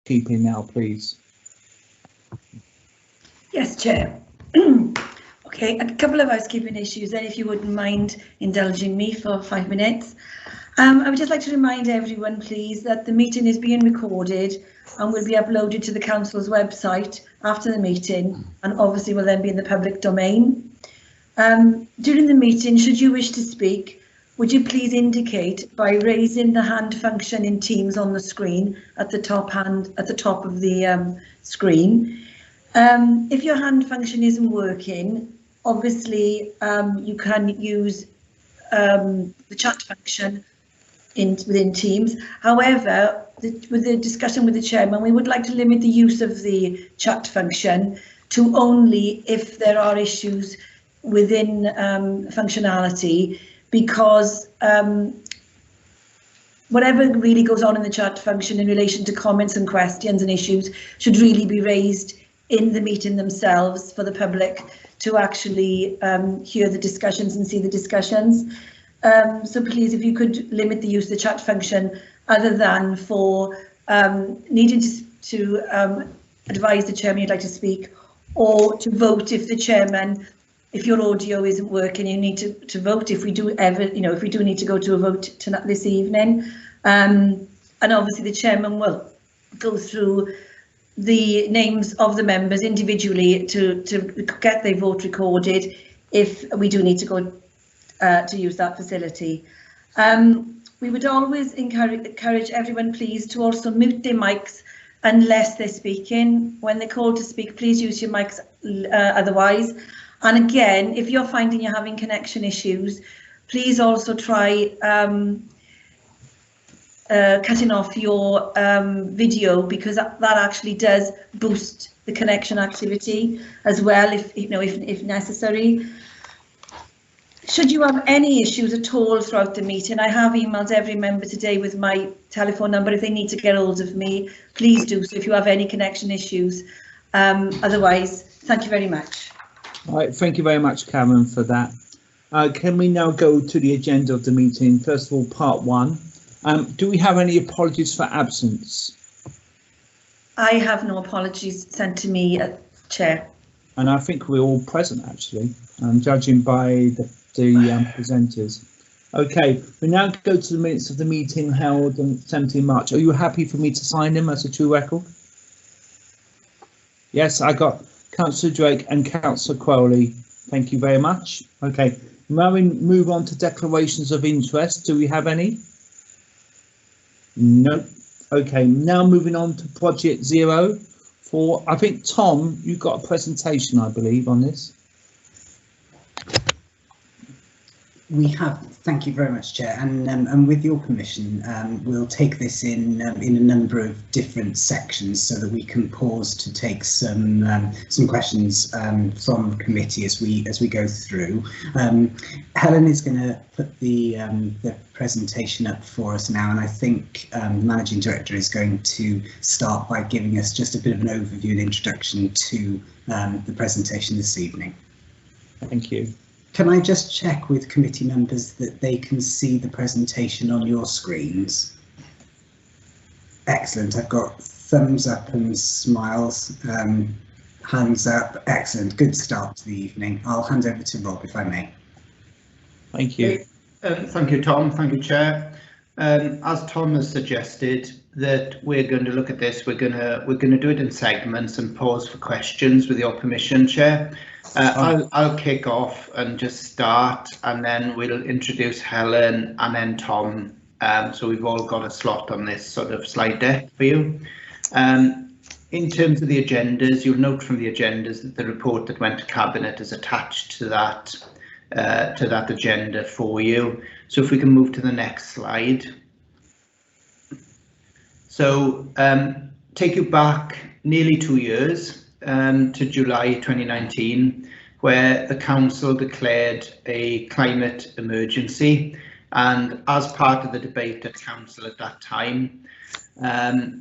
housekeeping now, please. Yes, Chair. Okay, a couple of housekeeping issues then, if you wouldn't mind indulging me for 5 minutes. I would just like to remind everyone, please, that the meeting is being recorded and will be uploaded to the Council's website after the meeting, and obviously will then be in the public domain. During the meeting, should you wish to speak, would you please indicate by raising the hand function in Teams on the screen at the top of the screen. If your hand function isn't working, obviously you can use the chat function within Teams. However, with the discussion with the chairman, we would like to limit the use of the chat function to only if there are issues within functionality, because whatever really goes on in the chat function in relation to comments and questions and issues should really be raised in the meeting themselves for the public to actually hear the discussions and see the discussions. So please, if you could limit the use of the chat function other than for needing to advise the chairman you'd like to speak, or to vote if the chairman, if your audio isn't working, you need to vote if we do ever, if we do need to go to a vote tonight this evening. And obviously the chairman will go through the names of the members individually to get their vote recorded if we do need to go to use that facility. We would always encourage everyone, please, to also mute their mics unless they're speaking. When they're called to speak, please use your mics otherwise. And again, if you're finding you're having connection issues, please also try cutting off your video, because that actually does boost the connection activity as well, if necessary. Should you have any issues at all throughout the meeting, I have emailed every member today with my telephone number. If they need to get hold of me, please do so if you have any connection issues. Otherwise, thank you very much. All right, thank you very much, Karen, for that. Can we now go to the agenda of the meeting? First of all, part one. Do we have any apologies for absence? I have no apologies sent to me, Chair. And I think we're all present, actually, judging by the presenters. Okay, we now go to the minutes of the meeting held on 17 March. Are you happy for me to sign them as a true record? Yes, I got Councillor Drake and Councillor Crowley. Thank you very much. Okay, now we move on to declarations of interest. Do we have any? No. Okay, now moving on to Project Zero. I think, Tom, you've got a presentation, I believe, on this. We have, thank you very much, Chair, and with your permission, we'll take this in a number of different sections so that we can pause to take some questions from committee as we go through. Helen is going to put the presentation up for us now, and I think the Managing Director is going to start by giving us just a bit of an overview and introduction to the presentation this evening. Thank you. Can I just check with committee members that they can see the presentation on your screens? Excellent. I've got thumbs up and smiles, hands up. Excellent. Good start to the evening. I'll hand over to Rob, if I may. Thank you. Thank you, Tom. Thank you, Chair. As Tom has suggested, that we're going to look at this. We're going to do it in segments and pause for questions with your permission, Chair. I'll kick off and just start, and then we'll introduce Helen and then Tom. So we've all got a slot on this sort of slide deck for you. In terms of the agendas, you'll note from the agendas that the report that went to Cabinet is attached to that agenda for you. So if we can move to the next slide. So take you back nearly 2 years. To July 2019, where the Council declared a climate emergency, and as part of the debate at Council at that time,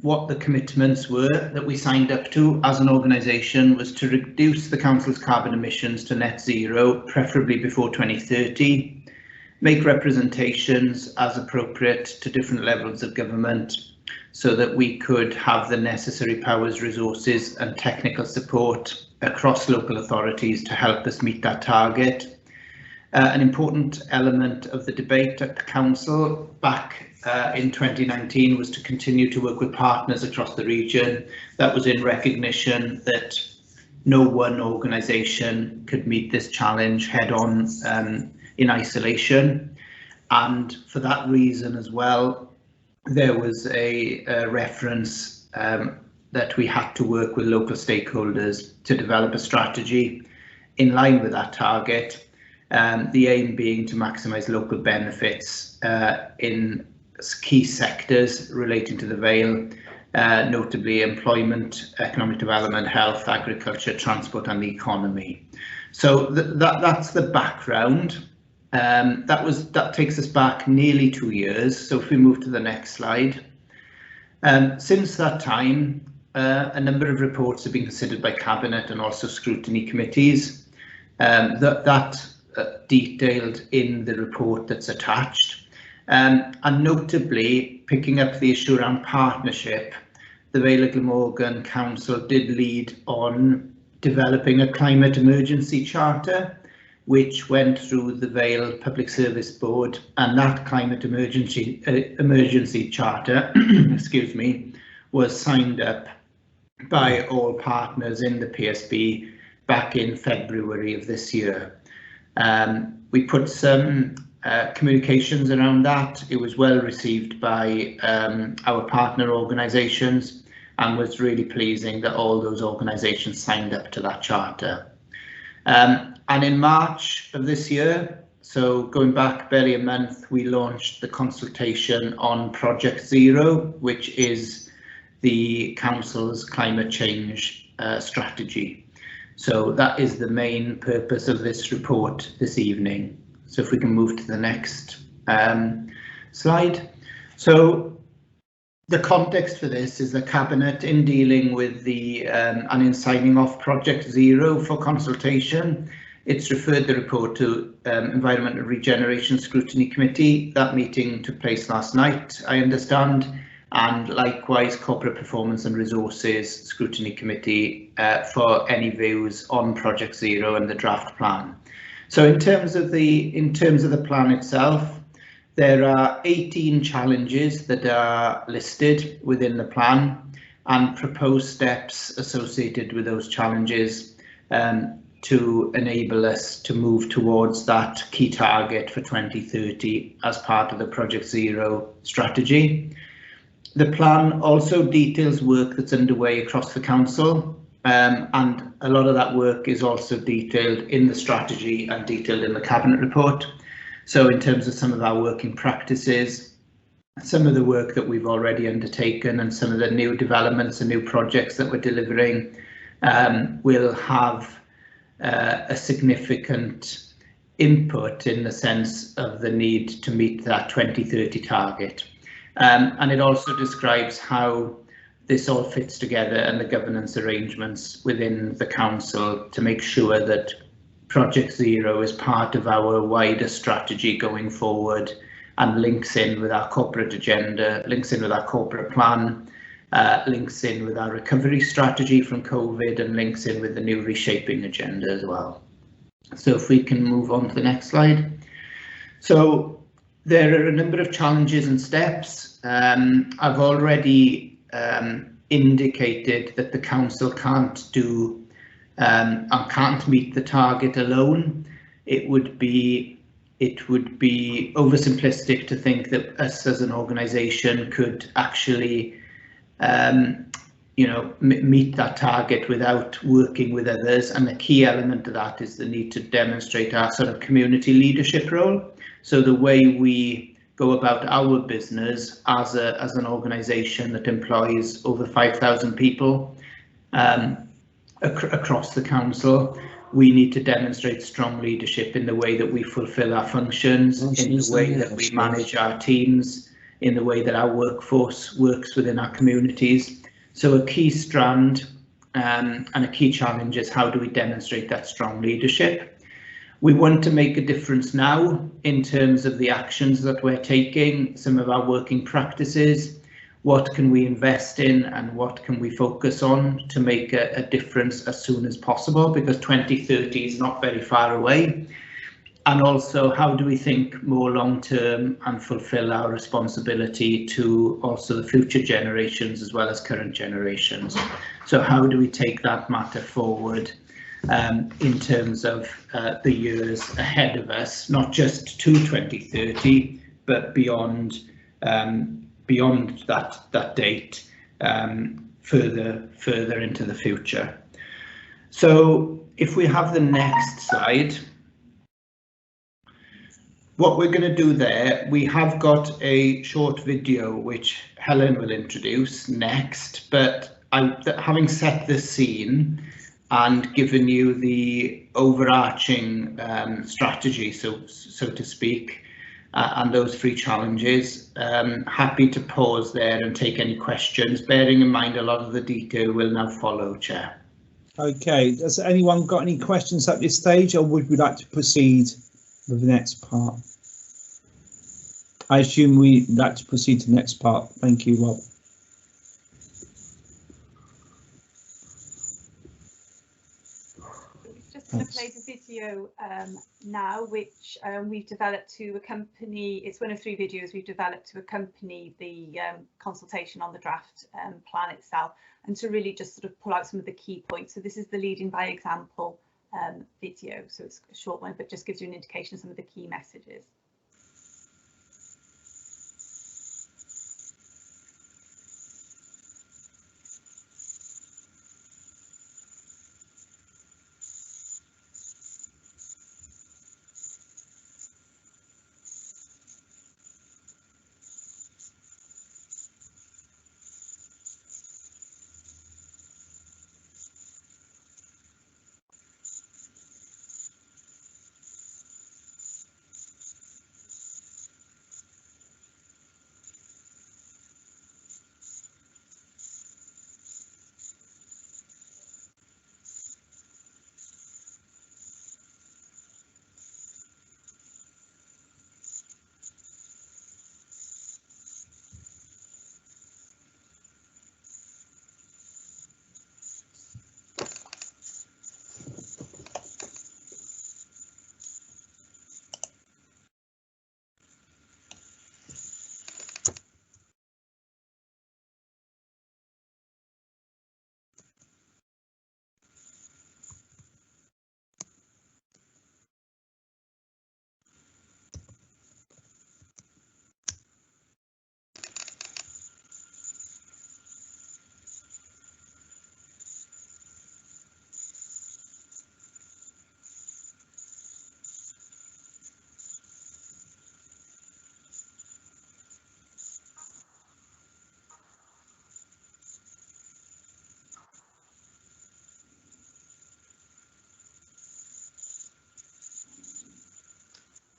what the commitments were that we signed up to as an organisation was to reduce the Council's carbon emissions to net zero, preferably before 2030, make representations as appropriate to different levels of government, so that we could have the necessary powers, resources and technical support across local authorities to help us meet that target. An important element of the debate at the Council back in 2019 was to continue to work with partners across the region. That was in recognition that no one organisation could meet this challenge head on in isolation, and for that reason as well, there was a reference that we had to work with local stakeholders to develop a strategy in line with that target, the aim being to maximise local benefits in key sectors relating to the Vale, notably employment, economic development, health, agriculture, transport and the economy. So that's the background. That takes us back nearly 2 years. So if we move to the next slide. Since that time, a number of reports have been considered by Cabinet and also scrutiny committees. That detailed in the report that's attached. And notably, picking up the issue around partnership, the Vale of Glamorgan Council did lead on developing a climate emergency charter, which went through the Vale Public Service Board, and that climate emergency charter, excuse me, was signed up by all partners in the PSB back in February of this year. We put some communications around that. It was well received by our partner organisations and was really pleasing that all those organisations signed up to that charter. And in March of this year, so going back barely a month, we launched the consultation on Project Zero, which is the Council's climate change strategy. So that is the main purpose of this report this evening. So if we can move to the next slide. So the context for this is the Cabinet, in dealing with the and in signing off Project Zero for consultation, it's referred the report to Environment and Regeneration Scrutiny Committee. That meeting took place last night, I understand, and likewise Corporate Performance and Resources Scrutiny Committee for any views on Project Zero and the draft plan. So in terms of the plan itself, there are 18 challenges that are listed within the plan and proposed steps associated with those challenges to enable us to move towards that key target for 2030 as part of the Project Zero strategy. The plan also details work that's underway across the Council, and a lot of that work is also detailed in the strategy and detailed in the Cabinet report. So in terms of some of our working practices, some of the work that we've already undertaken and some of the new developments and new projects that we're delivering will have a significant input in the sense of the need to meet that 2030 target. And it also describes how this all fits together and the governance arrangements within the Council to make sure that Project Zero is part of our wider strategy going forward and links in with our corporate agenda, links in with our corporate plan, links in with our recovery strategy from COVID, and links in with the new reshaping agenda as well. So if we can move on to the next slide. So there are a number of challenges and steps. I've already indicated that the Council can't do and can't meet the target alone. It would be oversimplistic to think that us as an organisation could actually meet that target without working with others, and the key element of that is the need to demonstrate our sort of community leadership role. So the way we go about our business as an organisation that employs over 5,000 people across the Council, we need to demonstrate strong leadership in the way that we fulfil our functions, in the way that we manage our teams, in the way that our workforce works within our communities. So a key strand and a key challenge is how do we demonstrate that strong leadership? We want to make a difference now in terms of the actions that we're taking, some of our working practices. what can we invest in and what can we focus on to make a difference as soon as possible, because 2030 is not very far away. And also, how do we think more long term and fulfill our responsibility to also the future generations as well as current generations? So how do we take that matter forward in terms of the years ahead of us, not just to 2030, but beyond that date, further into the future. So if we have the next slide. What we're going to do there, we have got a short video which Helen will introduce next, but having set the scene and given you the overarching strategy, so to speak, and those 3 challenges, happy to pause there and take any questions, bearing in mind a lot of the detail will now follow, Chair. Okay, has anyone got any questions at this stage, or would we like to proceed with the next part? I assume we'd like to proceed to the next part. Thank you, Rob. Just going to play the video now, which we've developed to accompany. It's one of 3 videos we've developed to accompany the consultation on the draft plan itself, and to really just sort of pull out some of the key points. So this is the leading by example video, so it's a short one, but just gives you an indication of some of the key messages.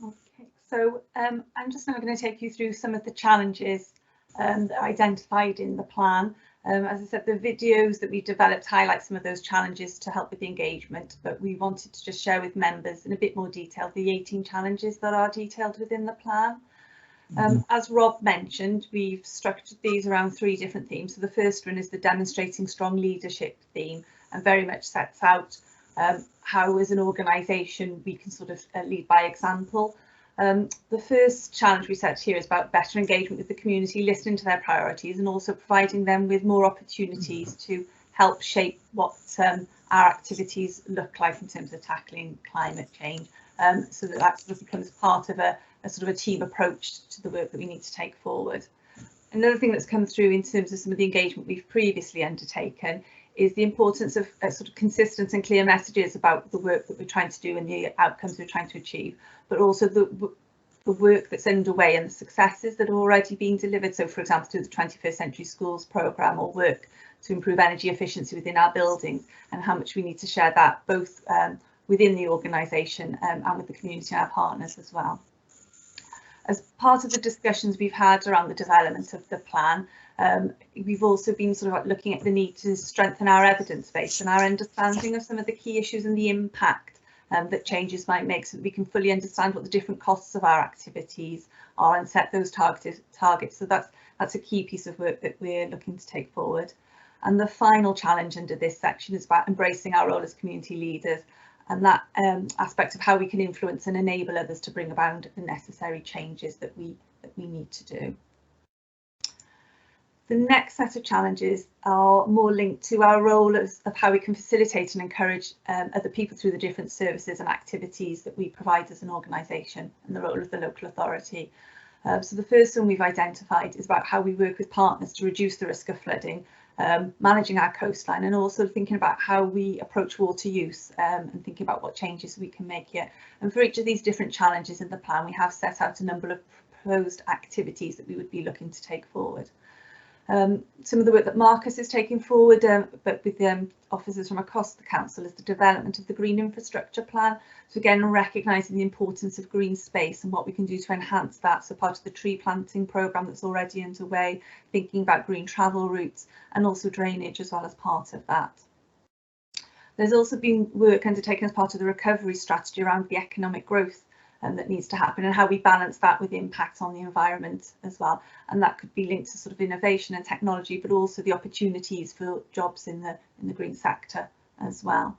Okay, so I'm just now going to take you through some of the challenges that are identified in the plan. As I said, the videos that we developed highlight some of those challenges to help with the engagement, but we wanted to just share with members in a bit more detail the 18 challenges that are detailed within the plan. As Rob mentioned, we've structured these around 3 different themes. So the first one is the demonstrating strong leadership theme, and very much sets out how as an organisation we can sort of lead by example. The first challenge we set here is about better engagement with the community, listening to their priorities and also providing them with more opportunities to help shape what our activities look like in terms of tackling climate change, so that sort of becomes part of a sort of a team approach to the work that we need to take forward. Another thing that's come through in terms of some of the engagement we've previously undertaken is the importance of sort of consistent and clear messages about the work that we're trying to do and the outcomes we're trying to achieve, but also the work that's underway and the successes that are already being delivered. So, for example, through the 21st Century Schools programme, or work to improve energy efficiency within our buildings, and how much we need to share that both within the organisation and with the community and our partners as well. As part of the discussions we've had around the development of the plan, we've also been sort of looking at the need to strengthen our evidence base and our understanding of some of the key issues and the impact that changes might make, so that we can fully understand what the different costs of our activities are and set those targets. So that's that's a key piece of work that we're looking to take forward. And the final challenge under this section is about embracing our role as community leaders, and that aspect of how we can influence and enable others to bring about the necessary changes that we need to do. The next set of challenges are more linked to our role of how we can facilitate and encourage other people through the different services and activities that we provide as an organisation, and the role of the local authority. So the first one we've identified is about how we work with partners to reduce the risk of flooding, managing our coastline, and also thinking about how we approach water use and thinking about what changes we can make here. And for each of these different challenges in the plan, we have set out a number of proposed activities that we would be looking to take forward. Some of the work that Marcus is taking forward, but with officers from across the council, is the development of the green infrastructure plan. So again, recognising the importance of green space and what we can do to enhance that. So part of the tree planting programme that's already underway, thinking about green travel routes and also drainage as well as part of that. There's also been work undertaken as part of the recovery strategy around the economic growth that needs to happen, and how we balance that with the impact on the environment as well. And that could be linked to sort of innovation and technology, but also the opportunities for jobs in the green sector as well.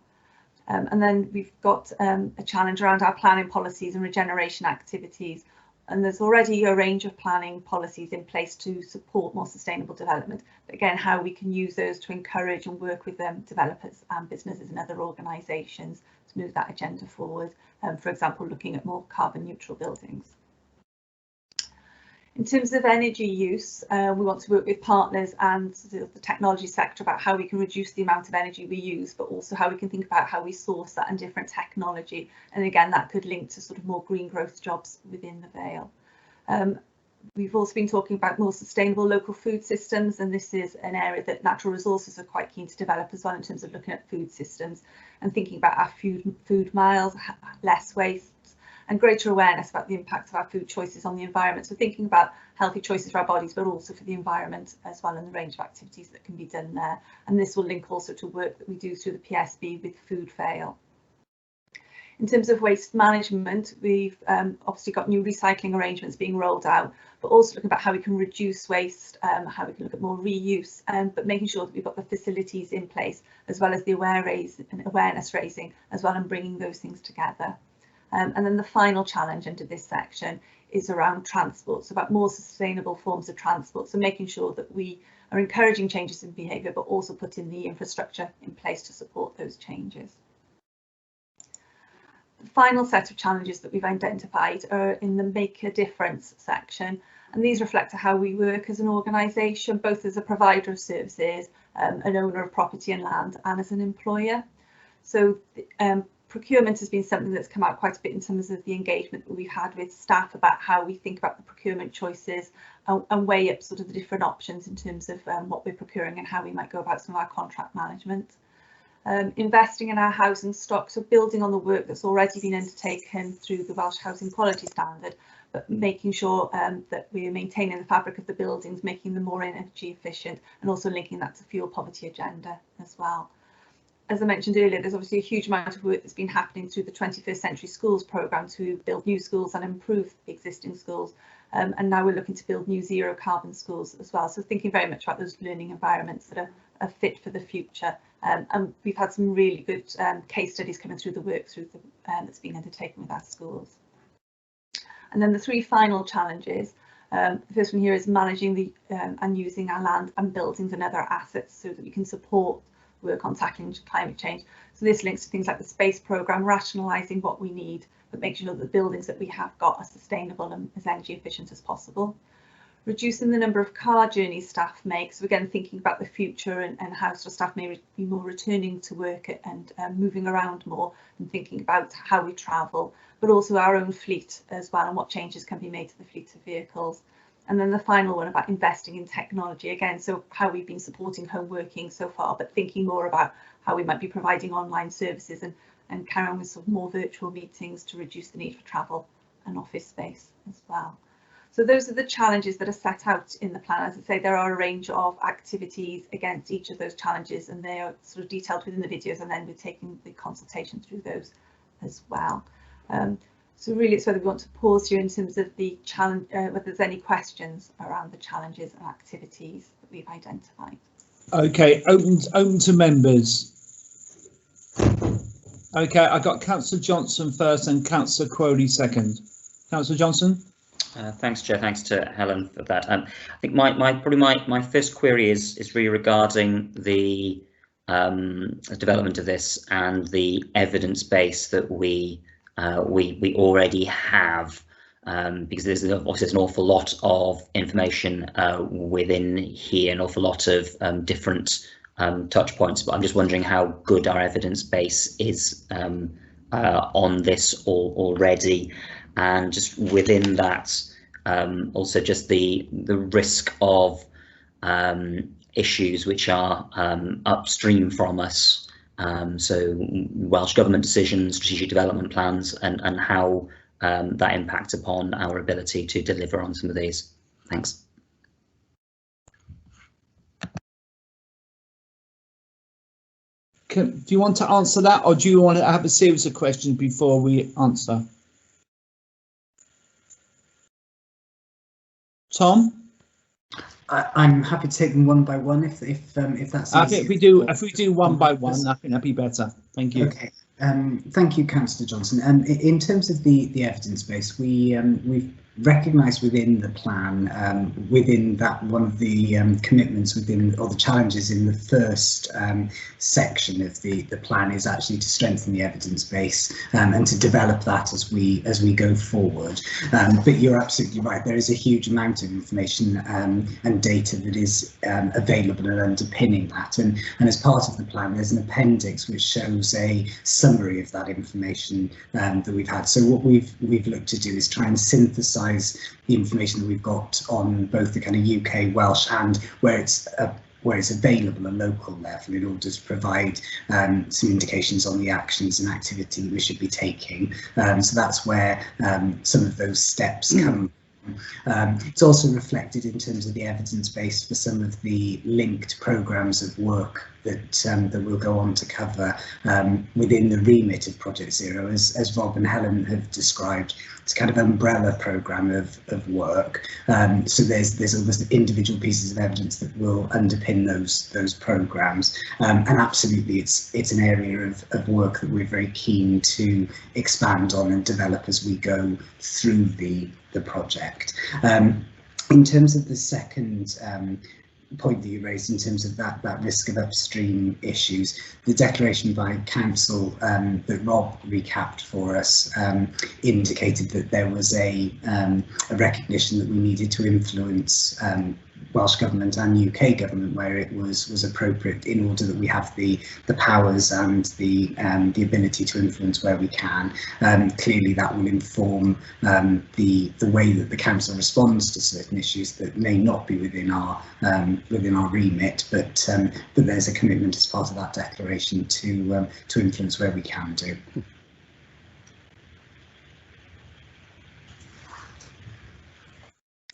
And then we've got a challenge around our planning policies and regeneration activities. And there's already a range of planning policies in place to support more sustainable development. But again, how we can use those to encourage and work with developers and businesses and other organisations to move that agenda forward. For example, looking at more carbon neutral buildings. In terms of energy use, we want to work with partners and the technology sector about how we can reduce the amount of energy we use, but also how we can think about how we source that and different technology. And again, that could link to sort of more green growth jobs within the Vale. We've also been talking about more sustainable local food systems, and this is an area that Natural Resources are quite keen to develop as well in terms of looking at food systems and thinking about our food miles, less waste, and greater awareness about the impact of our food choices on the environment. So thinking about healthy choices for our bodies, but also for the environment as well, and the range of activities that can be done there. And this will link also to work that we do through the PSB with Food Vale. In terms of waste management, we've obviously got new recycling arrangements being rolled out, but also looking about how we can reduce waste, how we can look at more reuse, but making sure that we've got the facilities in place, as well as the awareness raising as well, and bringing those things together. And then the final challenge under this section is around transport, so about more sustainable forms of transport, so making sure that we are encouraging changes in behaviour, but also putting the infrastructure in place to support those changes. The final set of challenges that we've identified are in the Make a Difference section, and these reflect how we work as an organisation, both as a provider of services, an owner of property and land, and as an employer. So procurement has been something that's come out quite a bit in terms of the engagement that we've had with staff about how we think about the procurement choices and weigh up sort of the different options in terms of what we're procuring and how we might go about some of our contract management. Investing in our housing stock, so building on the work that's already been undertaken through the Welsh Housing Quality Standard, but making sure that we're maintaining the fabric of the buildings, making them more energy efficient, and also linking that to fuel poverty agenda as well. As I mentioned earlier, there's obviously a huge amount of work that's been happening through the 21st Century Schools programme to build new schools and improve existing schools. And now we're looking to build new zero carbon schools as well. So thinking very much about those learning environments that are fit for the future. And we've had some really good case studies coming through the work that's been undertaken with our schools. And then the three final challenges. The first one here is managing and using our land and buildings and other assets so that we can support work on tackling climate change. So this links to things like the space programme, rationalising what we need, but making sure that the buildings that we have got are sustainable and as energy efficient as possible. Reducing the number of car journeys staff make, so again thinking about the future and how staff may be more returning to work and moving around more, and thinking about how we travel, but also our own fleet as well, and what changes can be made to the fleet of vehicles. And then the final one about investing in technology, again, so how we've been supporting home working so far, but thinking more about how we might be providing online services and carry on with sort of more virtual meetings to reduce the need for travel and office space as well. So those are the challenges that are set out in the plan. As I say, there are a range of activities against each of those challenges, and they are sort of detailed within the videos, and then we're taking the consultation through those as well. So really it's whether we want to pause here in terms of the challenge, whether there's any questions around the challenges and activities that we've identified. Okay, open to members. Okay, I got Councillor Johnson first and Councillor Crowley second. Councillor Johnson. Thanks, Chair. Thanks to Helen for that. I think my first query is really regarding the development of this and the evidence base that we already have, because there's obviously an awful lot of information within here, an awful lot of different touch points, but I'm just wondering how good our evidence base is on this already, and just within that also just the risk of issues which are upstream from us, so Welsh Government decisions, strategic development plans, and how that impacts upon our ability to deliver on some of these. Thanks. Do you want to answer that, or do you want to have a series of questions before we answer? Tom? I'm happy to take them one by one if that's. I think if we do one by one, I think that'd be better. Thank you. Okay. Thank you, Councillor Johnson. In terms of the evidence base, we've recognised within the plan, within that one of the commitments within, or the challenges in the first section of the plan is actually to strengthen the evidence base and to develop that as we go forward. But you're absolutely right, there is a huge amount of information and data that is available and underpinning that, and as part of the plan there's an appendix which shows a summary of that information that we've had. So what we've looked to do is try and synthesize the information that we've got on both the kind of UK, Welsh, and where it's available at local level, in order to provide some indications on the actions and activity we should be taking. So that's where some of those steps come. It's also reflected in terms of the evidence base for some of the linked programmes of work that we'll go on to cover within the remit of Project Zero, as Rob and Helen have described. It's kind of umbrella programme of work. So there's almost individual pieces of evidence that will underpin those programmes, and absolutely it's an area of work that we're very keen to expand on and develop as we go through the project. In terms of the second point that you raised in terms of that risk of upstream issues, the declaration by council that Rob recapped for us indicated that there was a recognition that we needed to influence Welsh Government and UK Government where it was appropriate, in order that we have the powers and the ability to influence where we can. Clearly that will inform the way that the council responds to certain issues that may not be within our remit, but there's a commitment as part of that declaration to influence where we can do.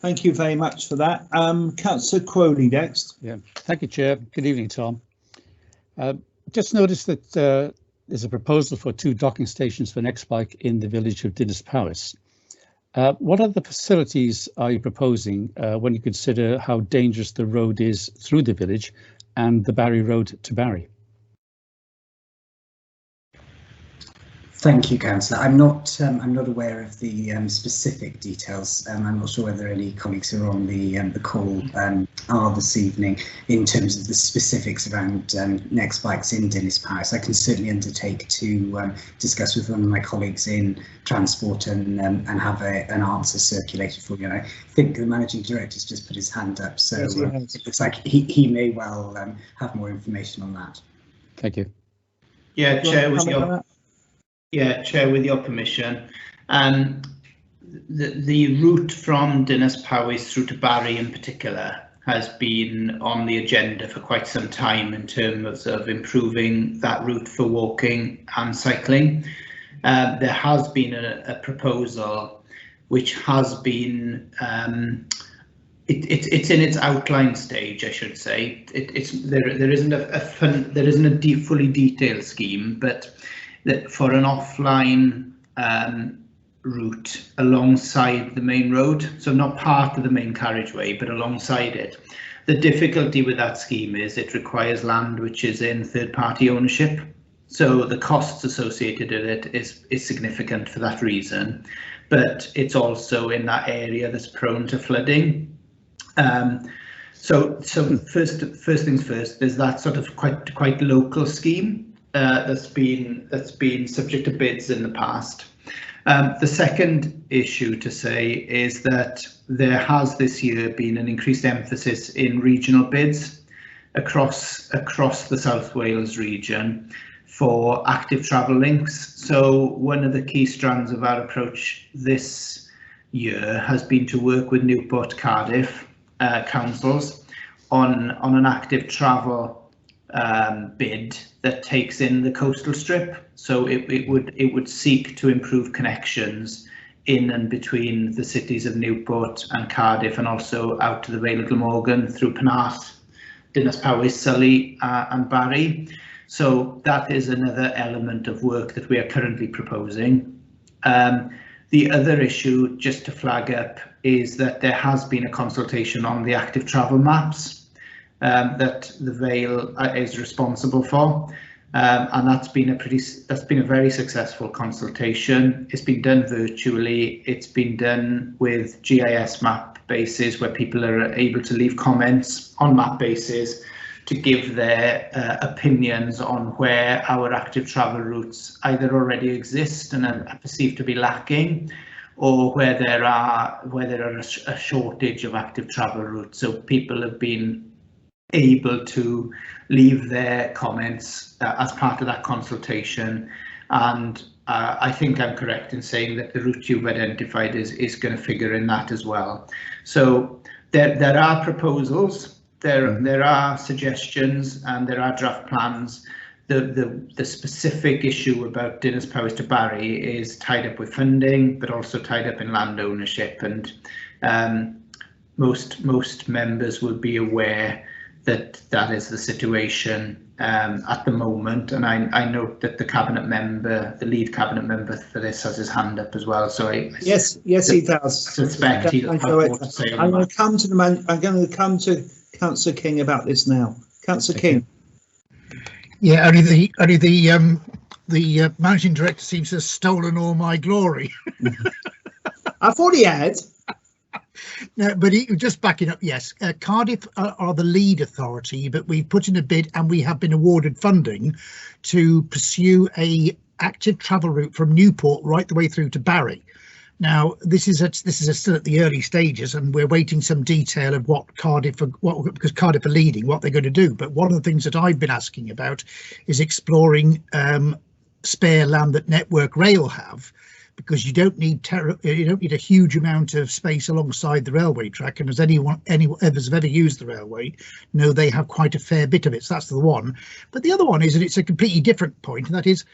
Thank you very much for that. Councillor Crowley next. Yeah, thank you, Chair. Good evening, Tom. Just noticed that there's a proposal for 2 docking stations for Nextbike in the village of Dinas Powys. What other facilities are you proposing when you consider how dangerous the road is through the village and the Barry Road to Barry? Thank you, Councillor. I'm not aware of the specific details. I'm not sure whether any colleagues who are on the call are this evening in terms of the specifics around Nextbikes in Dinas Powys. I can certainly undertake to discuss with one of my colleagues in transport and have an answer circulated for you. And I think the managing director's just put his hand up, so it looks like he may well have more information on that. Thank you. Yeah, Chair, with your permission, the route from Dinas Powys through to Barry in particular has been on the agenda for quite some time in terms of improving that route for walking and cycling. There has been a proposal which has been it's in its outline stage, I should say. There isn't a fully detailed scheme, but that for an offline route alongside the main road, so not part of the main carriageway but alongside it. The difficulty with that scheme is it requires land which is in third-party ownership, so the costs associated with it is significant for that reason, but it's also in that area that's prone to flooding. So first things first, there's that sort of quite local scheme that's been subject to bids in the past. The second issue to say is that there has this year been an increased emphasis in regional bids across the South Wales region for active travel links. So one of the key strands of our approach this year has been to work with Newport, Cardiff councils on an active travel bid that takes in the coastal strip. So it would seek to improve connections in and between the cities of Newport and Cardiff, and also out to the Vale of Glamorgan through Penarth, Dinas Powys, Surrey and Barry. So that is another element of work that we are currently proposing. The other issue, just to flag up, is that there has been a consultation on the active travel maps that the Vale is responsible for, and that's been a very successful consultation. It's been done virtually. It's been done with GIS map bases where people are able to leave comments on map bases to give their opinions on where our active travel routes either already exist and are perceived to be lacking, or where there are a shortage of active travel routes. So people have been able to leave their comments as part of that consultation, and I think I'm correct in saying that the route you've identified is going to figure in that as well. So there are proposals. There are suggestions and there are draft plans. The specific issue about Dinas Powys to Barry is tied up with funding, but also tied up in land ownership, and most members will be aware that that is the situation at the moment. And I note that the lead cabinet member for this has his hand up as well. So yes, he does. Suspect he'll have more to say on that. I'm going to come to Councillor King about this now. Councillor King. Yeah, only the managing director seems to have stolen all my glory. I thought he had. No, but just backing up, yes, Cardiff are the lead authority, but we've put in a bid and we have been awarded funding to pursue a active travel route from Newport right the way through to Barry. Now, this is still at the early stages, and we're waiting some detail of what because Cardiff are leading, what they're going to do. But one of the things that I've been asking about is exploring spare land that Network Rail have, because you don't need a huge amount of space alongside the railway track. And as anyone has ever used the railway, know they have quite a fair bit of it. So that's the one. But the other one is, and it's a completely different point, and that is,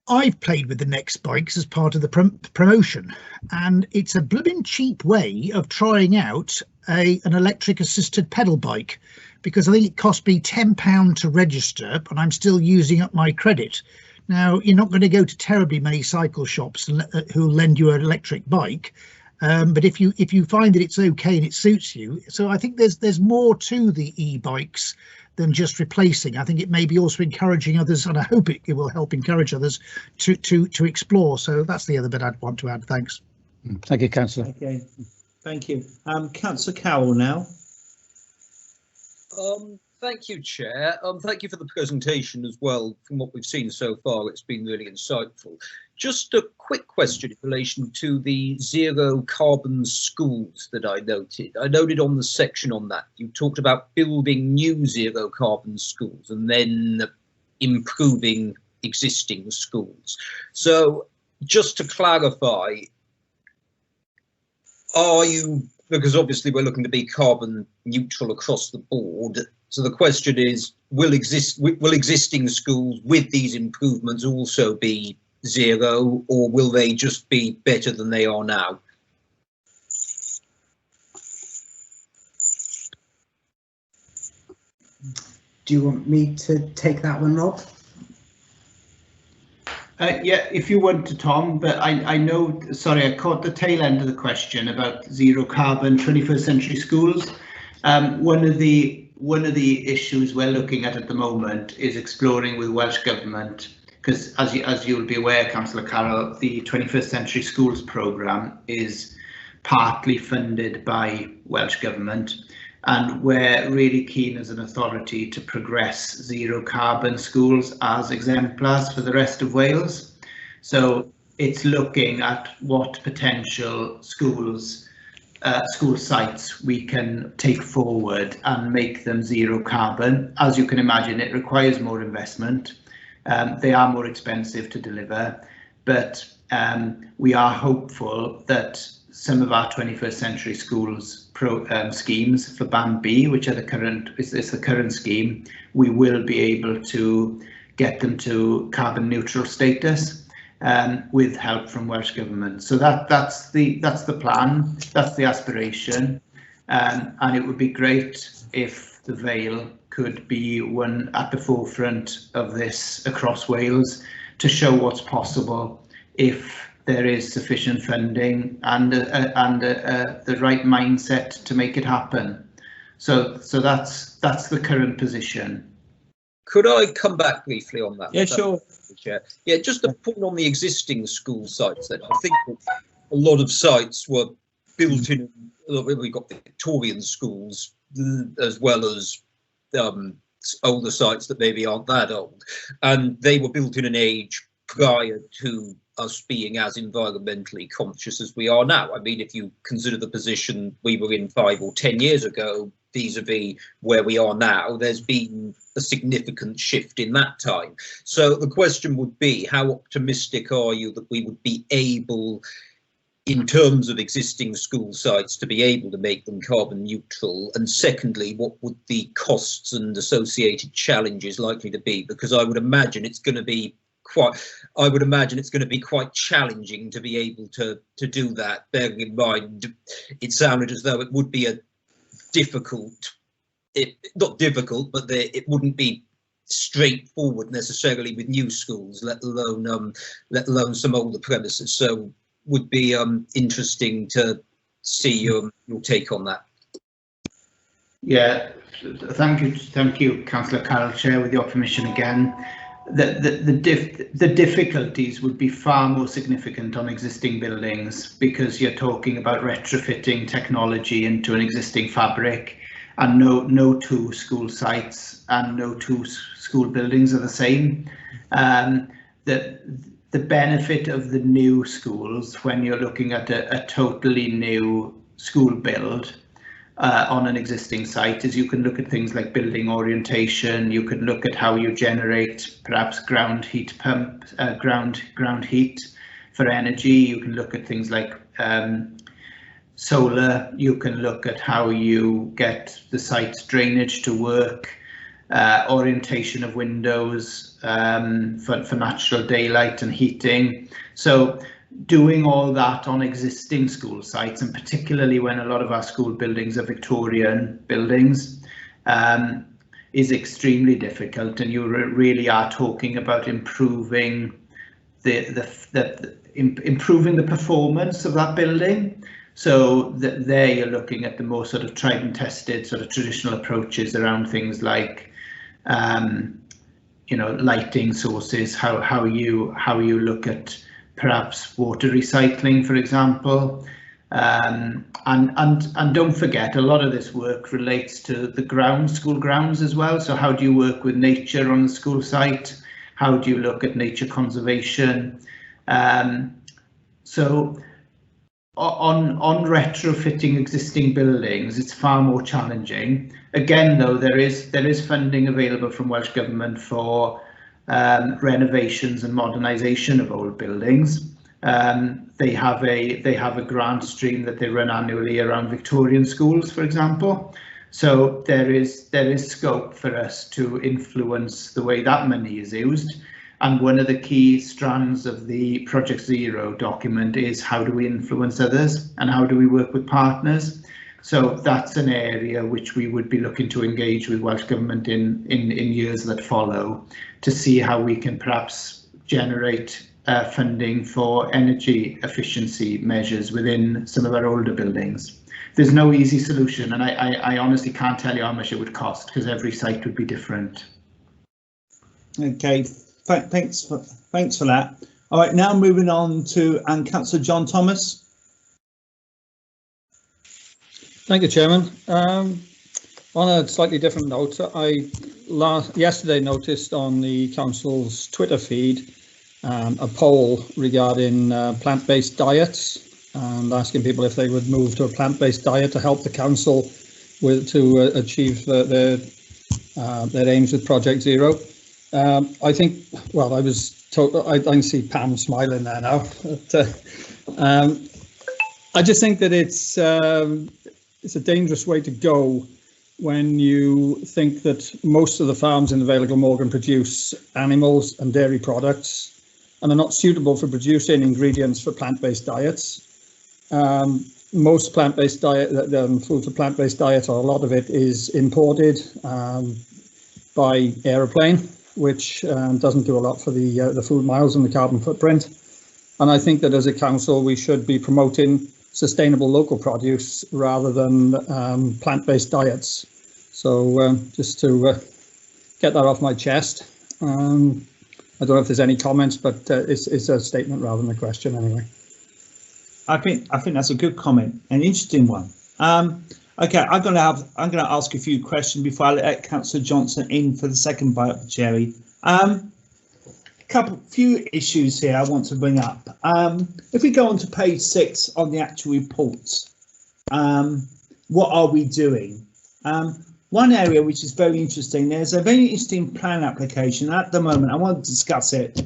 I've played with the Next bikes as part of the promotion, and it's a blooming cheap way of trying out an electric assisted pedal bike, because I think it cost me £10 to register, and I'm still using up my credit. Now, you're not going to go to terribly many cycle shops who'll lend you an electric bike, but if you find that it's okay and it suits you, so I think there's more to the e-bikes than just replacing. I think it may be also encouraging others, and I hope it will help encourage others to explore. So that's the other bit I'd want to add. Thanks. Thank you, Councillor. Okay, thank you. Councillor Cowell now. Thank you, Chair. Thank you for the presentation as well. From what we've seen so far, it's been really insightful. Just a quick question in relation to the zero carbon schools that I noted. I noted on the section on that, you talked about building new zero carbon schools and then improving existing schools. So just to clarify, are you, because obviously we're looking to be carbon neutral across the board, so the question is, will existing schools with these improvements also be zero, or will they just be better than they are now? Do you want me to take that one, Rob? Yeah, if you want to, Tom, but I know, sorry, I caught the tail end of the question about zero carbon 21st century schools. One of the issues we're looking at the moment is exploring with Welsh Government, because as you'll be aware, Councillor Carroll, the 21st Century Schools programme is partly funded by Welsh Government, and we're really keen as an authority to progress zero carbon schools as exemplars for the rest of Wales. So it's looking at what potential school sites we can take forward and make them zero carbon. As you can imagine, it requires more investment. They are more expensive to deliver, but we are hopeful that some of our 21st century schools schemes for Band B, which are the current scheme, we will be able to get them to carbon neutral status with help from Welsh Government. So that's the plan, that's the aspiration, and it would be great if the Vale could be one at the forefront of this across Wales to show what's possible if there is sufficient funding and the right mindset to make it happen. So that's the current position. Could I come back briefly on that? Yeah, sure. Yeah, just a point on the existing school sites then. I think a lot of sites were built in, we've got Victorian schools as well as older sites that maybe aren't that old, and they were built in an age prior to us being as environmentally conscious as we are now. I mean, if you consider the position we were in 5 or 10 years ago vis-a-vis where we are now, there's been a significant shift in that time. So the question would be, how optimistic are you that we would be able, in terms of existing school sites, to be able to make them carbon neutral? And secondly, what would the costs and associated challenges likely to be? Because I would imagine it's going to be quite challenging to be able to do that. Bearing in mind, it sounded as though it would be a not difficult, but it wouldn't be straightforward necessarily with new schools, let alone some older premises. So would be interesting to see your take on that. Yeah, thank you, Councillor Carroll. Chair, with your permission again. The difficulties would be far more significant on existing buildings, because you're talking about retrofitting technology into an existing fabric, and no two school sites and no two school buildings are the same. The benefit of the new schools, when you're looking at a totally new school build on an existing site, is you can look at things like building orientation. You can look at how you generate perhaps ground heat pump, ground heat for energy. You can look at things like solar. You can look at how you get the site's drainage to work, orientation of windows for natural daylight and heating. So doing all that on existing school sites, and particularly when a lot of our school buildings are Victorian buildings, is extremely difficult, and you really are talking about improving improving the performance of that building. So that there you're looking at the more sort of tried and tested sort of traditional approaches around things like lighting sources, how you look at perhaps water recycling, for example, and don't forget, a lot of this work relates to the school grounds as well. So how do you work with nature on the school site? How do you look at nature conservation? So on retrofitting existing buildings, it's far more challenging. Again, though, there is funding available from Welsh Government for renovations and modernisation of old buildings. They have a grant stream that they run annually around Victorian schools, for example. So there is scope for us to influence the way that money is used. And one of the key strands of the Project Zero document is how do we influence others and how do we work with partners. So that's an area which we would be looking to engage with Welsh Government in years that follow, to see how we can perhaps generate funding for energy efficiency measures within some of our older buildings. There's no easy solution, and I honestly can't tell you how much it would cost because every site would be different. Okay, thanks for that. All right, now moving on to Councillor John Thomas. Thank you, Chairman. On a slightly different note, yesterday noticed on the council's Twitter feed a poll regarding plant-based diets and asking people if they would move to a plant-based diet to help the council to achieve their aims with Project Zero. I think, well, I was told, I can see Pam smiling there now. But, I just think that it's a dangerous way to go when you think that most of the farms in the Vale of Glamorgan produce animals and dairy products and are not suitable for producing ingredients for plant-based diets. Most plant-based diet, food for plant-based diet, or a lot of it is imported by aeroplane, which doesn't do a lot for the food miles and the carbon footprint. And I think that as a council, we should be promoting sustainable local produce rather than plant-based diets. So just to get that off my chest, I don't know if there's any comments, but it's a statement rather than a question anyway. I think that's a good comment, an interesting one. Okay, I'm going to ask a few questions before I let Councillor Johnson in for the second bite of the cherry. Few issues here I want to bring up. If we go on to page 6 on the actual reports, what are we doing? One area which is very interesting, there's a very interesting plan application at the moment. I want to discuss it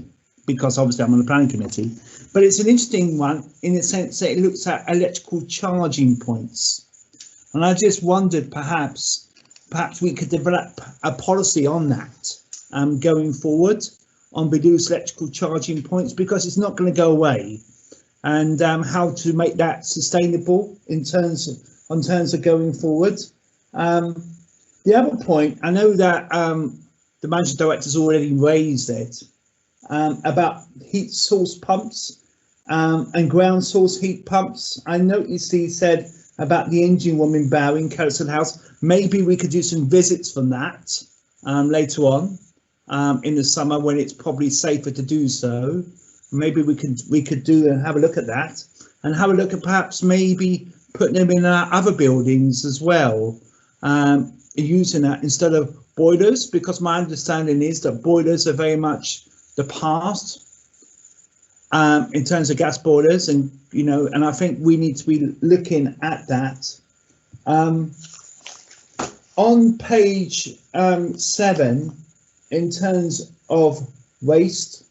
because obviously I'm on the planning committee, but it's an interesting one in the sense that it looks at electrical charging points. And I just wondered perhaps we could develop a policy on that going forward on reduced electrical charging points, because it's not going to go away, and how to make that sustainable in terms of going forward. The other point, I know that the managing director's already raised it about heat source pumps and ground source heat pumps. I noticed he said about the engine room in Bow in Coastal House. Maybe we could do some visits from that later on in the summer when it's probably safer to do so. Maybe we could do and have a look at that, and have a look at perhaps maybe putting them in our other buildings as well, using that instead of boilers, because my understanding is that boilers are very much the past in terms of gas boilers, and and I think we need to be looking at that. On page 7, in terms of waste,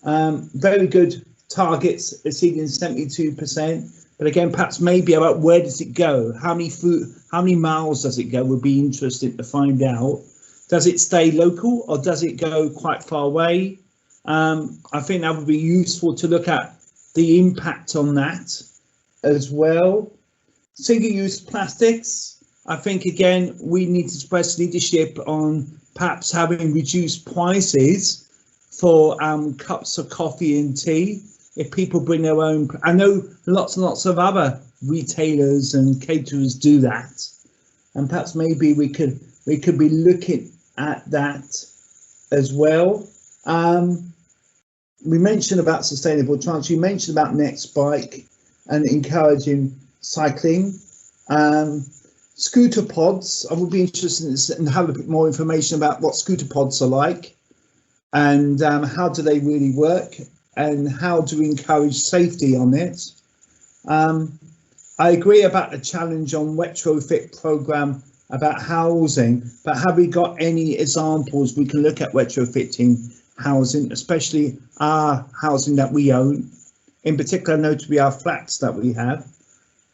very good targets exceeding 72%, but again, perhaps maybe about where does it go? How many miles does it go? Would be interesting to find out. Does it stay local or does it go quite far away? I think that would be useful to look at the impact on that as well. Single-use plastics, I think again we need to express leadership on perhaps having reduced prices for cups of coffee and tea if people bring their own. I know lots and lots of other retailers and caterers do that, and perhaps maybe we could be looking at that as well. We mentioned about sustainable transport. You mentioned about Next Bike and encouraging cycling. Scooter pods, I would be interested in having a bit more information about what scooter pods are like, and how do they really work, and how do we encourage safety on it. I agree about the challenge on retrofit programme about housing, but have we got any examples we can look at retrofitting housing, especially our housing that we own, in particular notably our flats that we have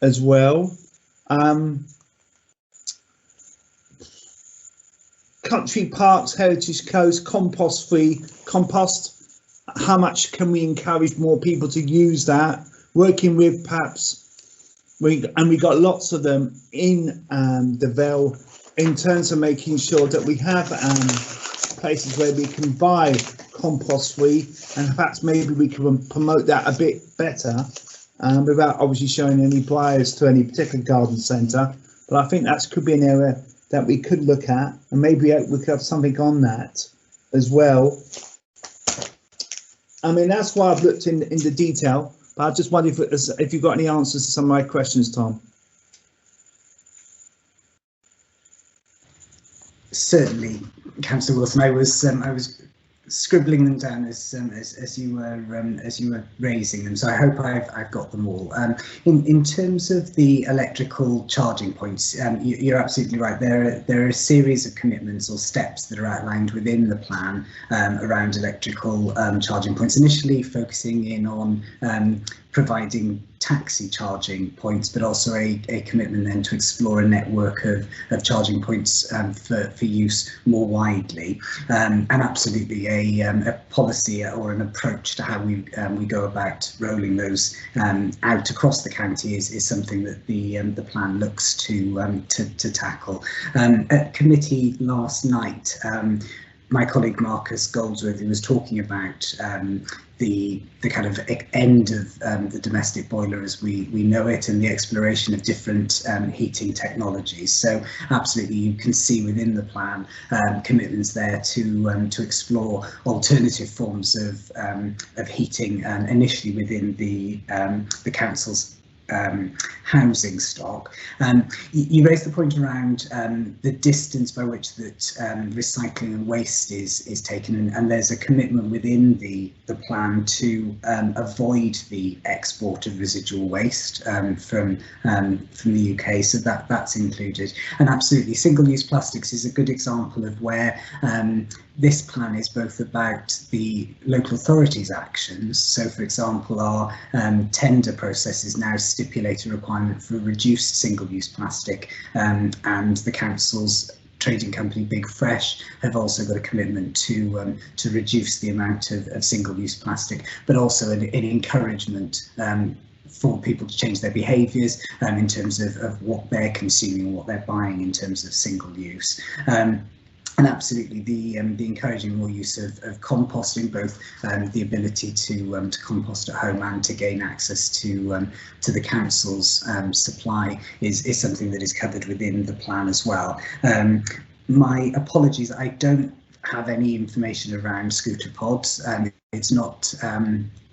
as well. Country parks, heritage coast, compost, how much can we encourage more people to use that? Working with perhaps, we got lots of them in the Vale, in terms of making sure that we have places where we can buy compost free, and perhaps maybe we can promote that a bit better without obviously showing any bias to any particular garden centre. But I think that could be an area that we could look at, and maybe we could have something on that as well. I mean, that's why I've looked in the detail, but I just wonder if you've got any answers to some of my questions, Tom. Certainly, Councillor Wilson. I was scribbling them down as you were raising them, so I hope I've got them all. In terms of the electrical charging points, you're absolutely right. There are a series of commitments or steps that are outlined within the plan around electrical charging points. Initially, focusing in on providing taxi charging points, but also a commitment then to explore a network of charging points for use more widely, and absolutely a policy or an approach to how we go about rolling those out across the county is something that the plan looks to tackle. At committee last night, my colleague Marcus Goldsworthy was talking about the kind of end of the domestic boiler as we know it, and the exploration of different heating technologies. So absolutely, you can see within the plan commitments there to explore alternative forms of heating, initially within the council's housing stock. You raised the point around the distance by which that recycling and waste is taken, and there's a commitment within the plan to avoid the export of residual waste from the UK, so that's included. And absolutely, single-use plastics is a good example of where this plan is both about the local authorities' actions. So, for example, our tender processes now stipulate a requirement for reduced single-use plastic, and the council's trading company Big Fresh have also got a commitment to reduce the amount of single-use plastic, but also an encouragement for people to change their behaviours in terms of what they're consuming, what they're buying in terms of single use. And absolutely, the encouraging more use of composting, both the ability to compost at home and to gain access to the council's supply is something that is covered within the plan as well. My apologies, I don't have any information around scooter pods. It's not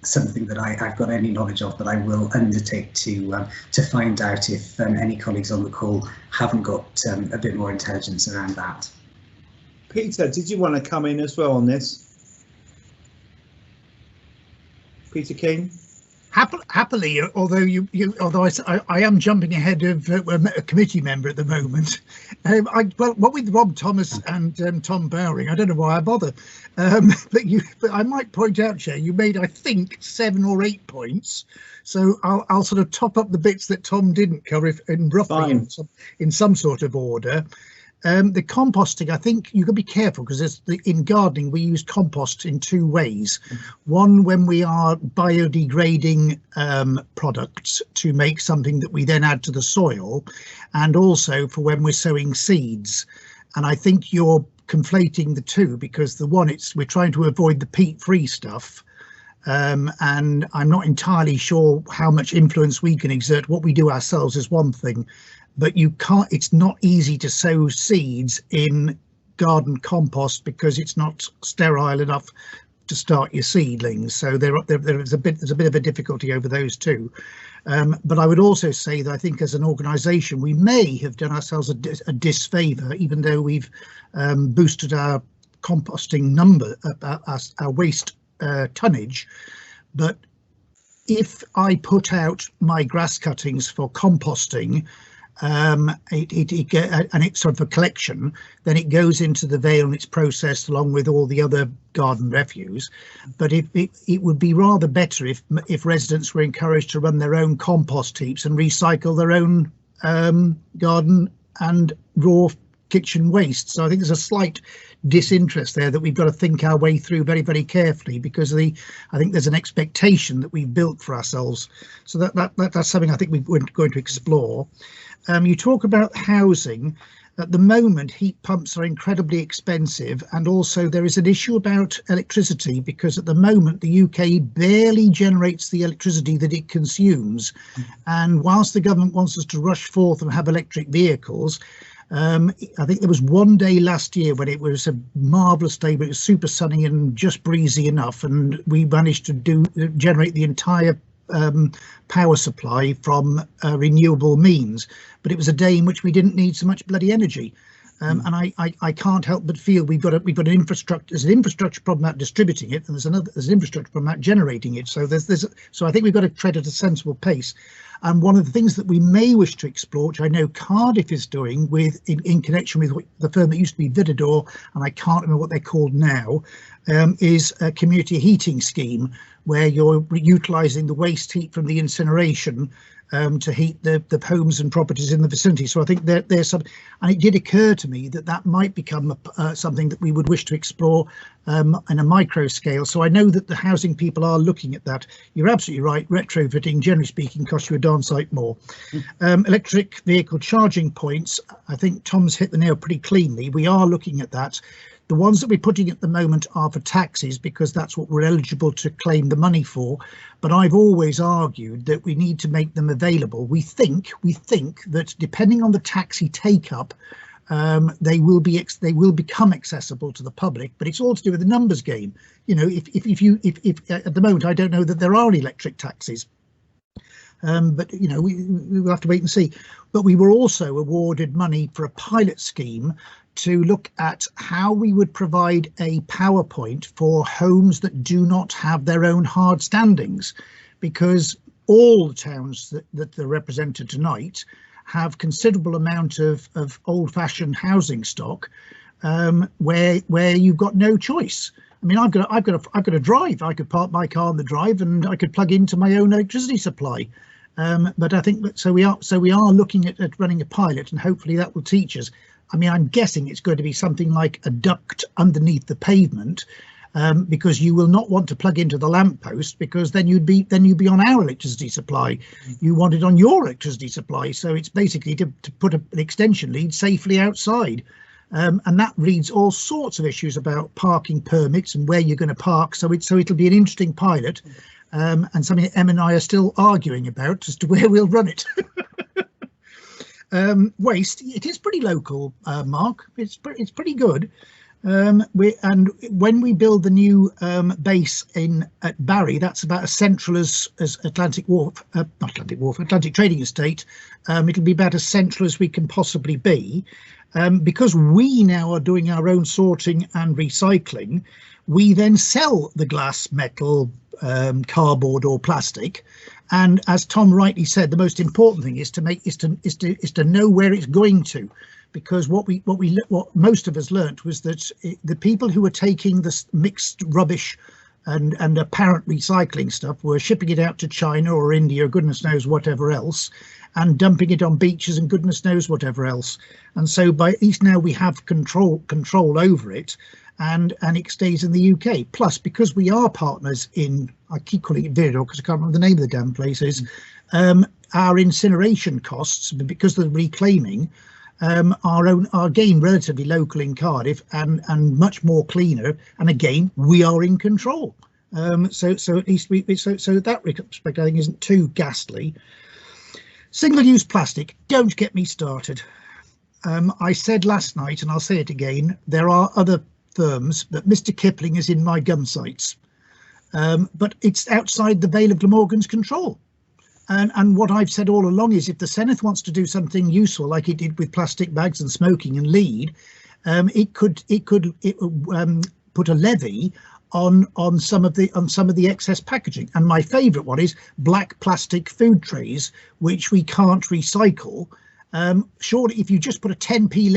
something that I've got any knowledge of, but I will undertake to find out if any colleagues on the call haven't got a bit more intelligence around that. Peter, did you want to come in as well on this? Peter King? Happily, although I am jumping ahead of a committee member at the moment. Well, what with Rob Thomas and Tom Bowring, I don't know why I bother. But I might point out, Chair, you made, I think, 7 or 8 points. So I'll sort of top up the bits that Tom didn't cover in roughly in some sort of order. The composting, I think you can be careful, because in gardening we use compost in 2 ways. One, when we are biodegrading products to make something that we then add to the soil, and also for when we're sowing seeds. And I think you're conflating the two, because the one, we're trying to avoid the peat-free stuff. And I'm not entirely sure how much influence we can exert. What we do ourselves is one thing, but you can't, it's not easy to sow seeds in garden compost because it's not sterile enough to start your seedlings. So there's a bit of a difficulty over those two. But I would also say that I think as an organisation we may have done ourselves a disfavour, even though we've boosted our composting number, our waste tonnage. But if I put out my grass cuttings for composting, and it's sort of a collection, then it goes into the Vale and it's processed along with all the other garden refuse. But it would be rather better if residents were encouraged to run their own compost heaps and recycle their own garden and raw kitchen waste. So I think there's a slight disinterest there that we've got to think our way through very, very carefully, because I think there's an expectation that we've built for ourselves. So that's something I think we're going to explore. You talk about housing. At the moment, heat pumps are incredibly expensive, and also there is an issue about electricity, because at the moment the UK barely generates the electricity that it consumes. And whilst the government wants us to rush forth and have electric vehicles, I think there was one day last year when it was a marvellous day, but it was super sunny and just breezy enough, and we managed to generate the entire power supply from renewable means. But it was a day in which we didn't need so much bloody energy. And I can't help but feel we've got an infrastructure. There's an infrastructure problem about distributing it, and there's an infrastructure problem about generating it. So so I think we've got to tread at a sensible pace. And one of the things that we may wish to explore, which I know Cardiff is doing in connection with the firm that used to be Vidador, and I can't remember what they're called now, is a community heating scheme where you're utilising the waste heat from the incineration to heat the homes and properties in the vicinity. So I think there's some, and it did occur to me that might become something that we would wish to explore in a micro scale. So I know that the housing people are looking at that. You're absolutely right. Retrofitting, generally speaking, costs you a darn sight more. Electric vehicle charging points, I think Tom's hit the nail pretty cleanly. We are looking at that. The ones that we're putting at the moment are for taxis, because that's what we're eligible to claim the money for. But I've always argued that we need to make them available. We think that depending on the taxi take up, they will become accessible to the public. But it's all to do with the numbers game. You know, if at the moment I don't know that there are electric taxis. But you know, we will have to wait and see. But we were also awarded money for a pilot scheme to look at how we would provide a PowerPoint for homes that do not have their own hard standings, because all the towns that are represented tonight have considerable amount of old-fashioned housing stock, where you've got no choice. I mean, I've got a drive. I could park my car on the drive and I could plug into my own electricity supply. But I think that so we are looking at running a pilot, and hopefully that will teach us. I mean, I'm guessing it's going to be something like a duct underneath the pavement, because you will not want to plug into the lamppost, because then you'd be on our electricity supply. You want it on your electricity supply, so it's basically to put an extension lead safely outside, and that reads all sorts of issues about parking permits and where you're going to park. So it'll be an interesting pilot, and something that Em and I are still arguing about as to where we'll run it. Waste, it is pretty local, Mark. It's pretty good. And when we build the new base at Barry, that's about as central as Atlantic Trading Estate. It'll be about as central as we can possibly be, because we now are doing our own sorting and recycling. We then sell the glass, metal, cardboard or plastic. And as Tom rightly said, the most important thing is to know where it's going to, because what most of us learnt was that the people who were taking this mixed rubbish and apparent recycling stuff were shipping it out to China or India or goodness knows whatever else, and dumping it on beaches and goodness knows whatever else. And so by at least now we have control over it. And it stays in the UK. Plus, because we are partners in, I keep calling it Vidador because I can't remember the name of the damn places, our incineration costs, because of the reclaiming, are again relatively local in Cardiff and much more cleaner. And again, we are in control. So at least so that respect I think isn't too ghastly. Single-use plastic, don't get me started. I said last night, and I'll say it again, there are other firms, but Mr. Kipling is in my gun sights, but it's outside the Vale of Glamorgan's control. And what I've said all along is, if the Senedd wants to do something useful like it did with plastic bags and smoking and lead, it could put a levy on some of the excess packaging. And my favourite one is black plastic food trays, which we can't recycle. Surely if you just put a 10p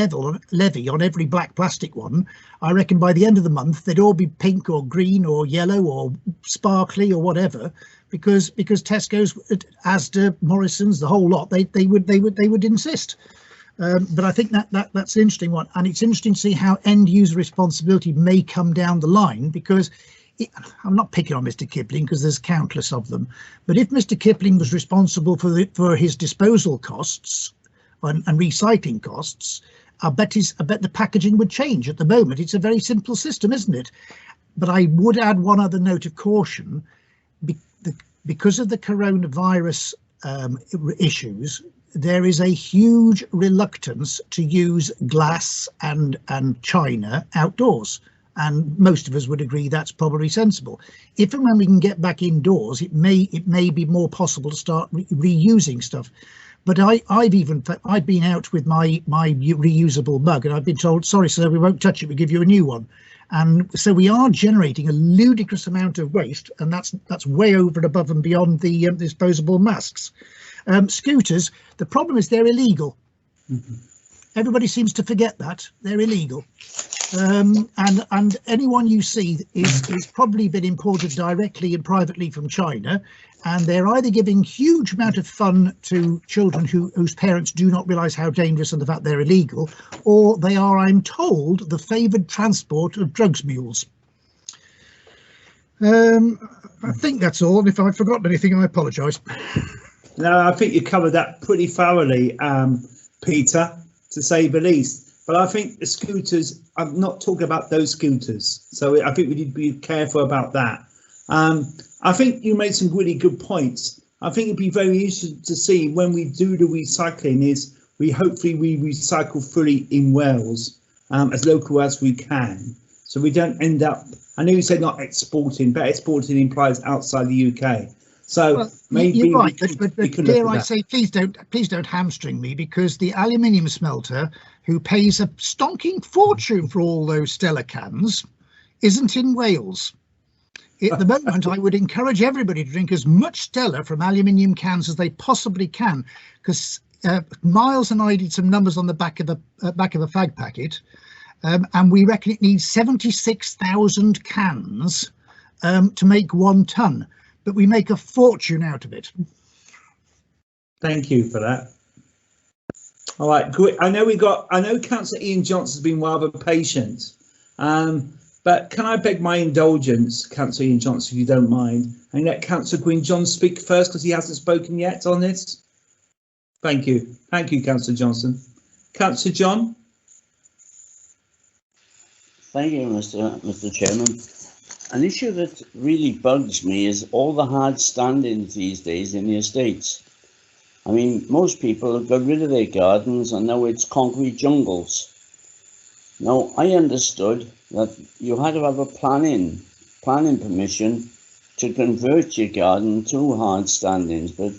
levy on every black plastic one, I reckon by the end of the month they'd all be pink or green or yellow or sparkly or whatever, because Tesco's, Asda, Morrison's, the whole lot, they would insist. But I think that's an interesting one, and it's interesting to see how end user responsibility may come down the line, because I'm not picking on Mr. Kipling because there's countless of them, but if Mr. Kipling was responsible for his disposal costs and recycling costs, I bet the packaging would change. At the moment, it's a very simple system, isn't it? But I would add one other note of caution. Because of the coronavirus issues, there is a huge reluctance to use glass and china outdoors. And most of us would agree that's probably sensible. If and when we can get back indoors, it may be more possible to start reusing stuff. But I've been out with my reusable mug, and I've been told, sorry sir, we won't touch it, we give you a new one. And so we are generating a ludicrous amount of waste, and that's way over and above and beyond the disposable masks. Scooters, the problem is they're illegal. Mm-hmm. Everybody seems to forget that they're illegal, and anyone you see is probably been imported directly and privately from China, and they're either giving huge amount of fun to children whose parents do not realise how dangerous and the fact they're illegal, or they are, I'm told, the favoured transport of drugs mules. I think that's all, and if I've forgotten anything, I apologise. No, I think you covered that pretty thoroughly, Peter, to say the least. But I think the scooters, I'm not talking about those scooters, so I think we need to be careful about that. I think you made some really good points. I think it'd be very interesting to see when we do the recycling is hopefully we recycle fully in Wales, as local as we can, so we don't end up, I know you said not exporting, but exporting implies outside the UK. So well, maybe you're right, but dare I say, please don't hamstring me, because the aluminium smelter, who pays a stonking fortune for all those Stella cans, isn't in Wales. At the moment, I would encourage everybody to drink as much Stella from aluminium cans as they possibly can, because Miles and I did some numbers on the back of a fag packet, and we reckon it needs 76,000 cans to make 1 tonne. But we make a fortune out of it. Thank you for that. All right, good. I know Councillor Ian Johnson's been rather patient, but can I beg my indulgence, Councillor Ian Johnson, if you don't mind, and let Councillor Gwyn John speak first, because he hasn't spoken yet on this. Thank you. Thank you, Councillor Johnson. Councillor John. Thank you, Mr. Chairman. An issue that really bugs me is all the hard standings these days in the estates. I mean, most people have got rid of their gardens and now it's concrete jungles. Now, I understood that you had to have a planning permission to convert your garden to hard standings, but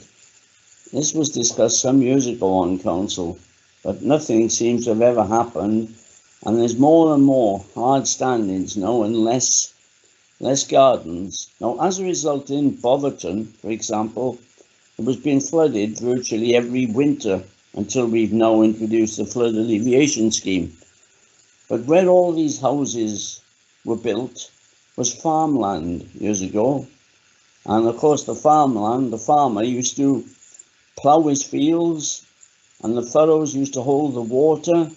this was discussed some years ago on council, but nothing seems to have ever happened, and there's more and more hard standings now and less gardens. Now, as a result, in Botherton, for example, it was being flooded virtually every winter until we've now introduced the flood alleviation scheme. But where all these houses were built was farmland years ago. And of course, the farmer used to plough his fields, and the furrows used to hold the water,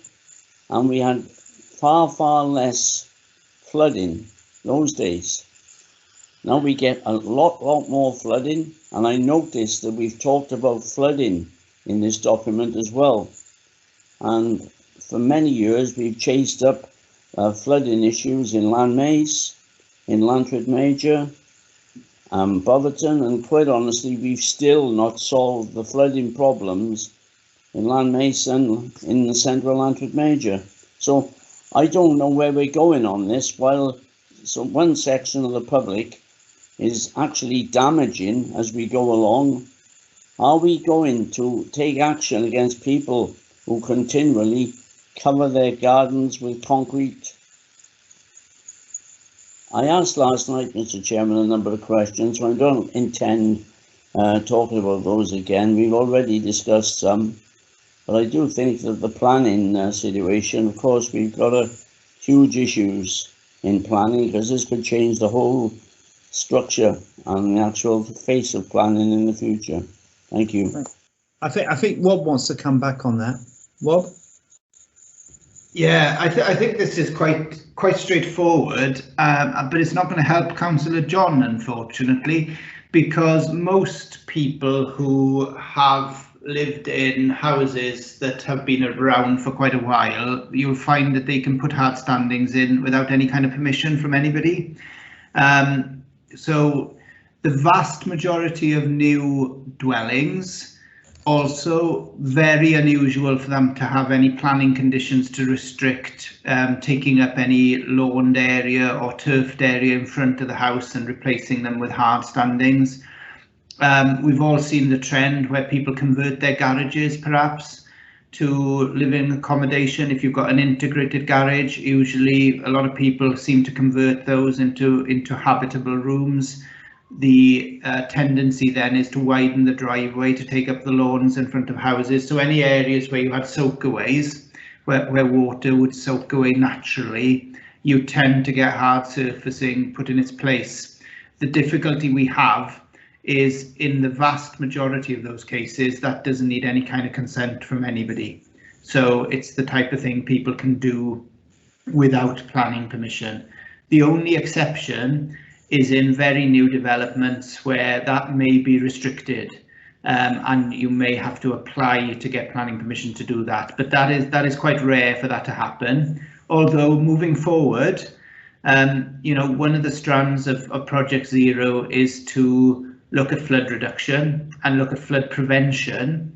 and we had far less flooding those days. Now we get a lot more flooding, and I noticed that we've talked about flooding in this document as well. And for many years we've chased up flooding issues in Landmace, in Lantred Major, Botherton, and quite honestly we've still not solved the flooding problems in Landmace and in the central Lantred Major. So I don't know where we're going on this, while one section of the public is actually damaging as we go along. Are we going to take action against people who continually cover their gardens with concrete? I asked last night, Mr. Chairman, a number of questions, so I don't intend talking about those again. We've already discussed some, but I do think that the planning situation, of course, we've got huge issues in planning, because this could change the whole structure and the actual face of planning in the future. Thank you. I think Rob wants to come back on that. Rob? Yeah, I think this is quite straightforward, but it's not going to help Councillor John, unfortunately, because most people who have lived in houses that have been around for quite a while, you'll find that they can put hard standings in without any kind of permission from anybody. So the vast majority of new dwellings, also very unusual for them to have any planning conditions to restrict taking up any lawned area or turfed area in front of the house and replacing them with hard standings. We've all seen the trend where people convert their garages perhaps to living accommodation. If you've got an integrated garage, usually a lot of people seem to convert those into habitable rooms. The tendency then is to widen the driveway to take up the lawns in front of houses. So any areas where you had soakaways, where water would soak away naturally, you tend to get hard surfacing put in its place. The difficulty we have is in the vast majority of those cases that doesn't need any kind of consent from anybody. So it's the type of thing people can do without planning permission. The only exception is in very new developments where that may be restricted, and you may have to apply to get planning permission to do that. But that is quite rare for that to happen. Although moving forward, you know, one of the strands of Project Zero is to look at flood reduction and look at flood prevention.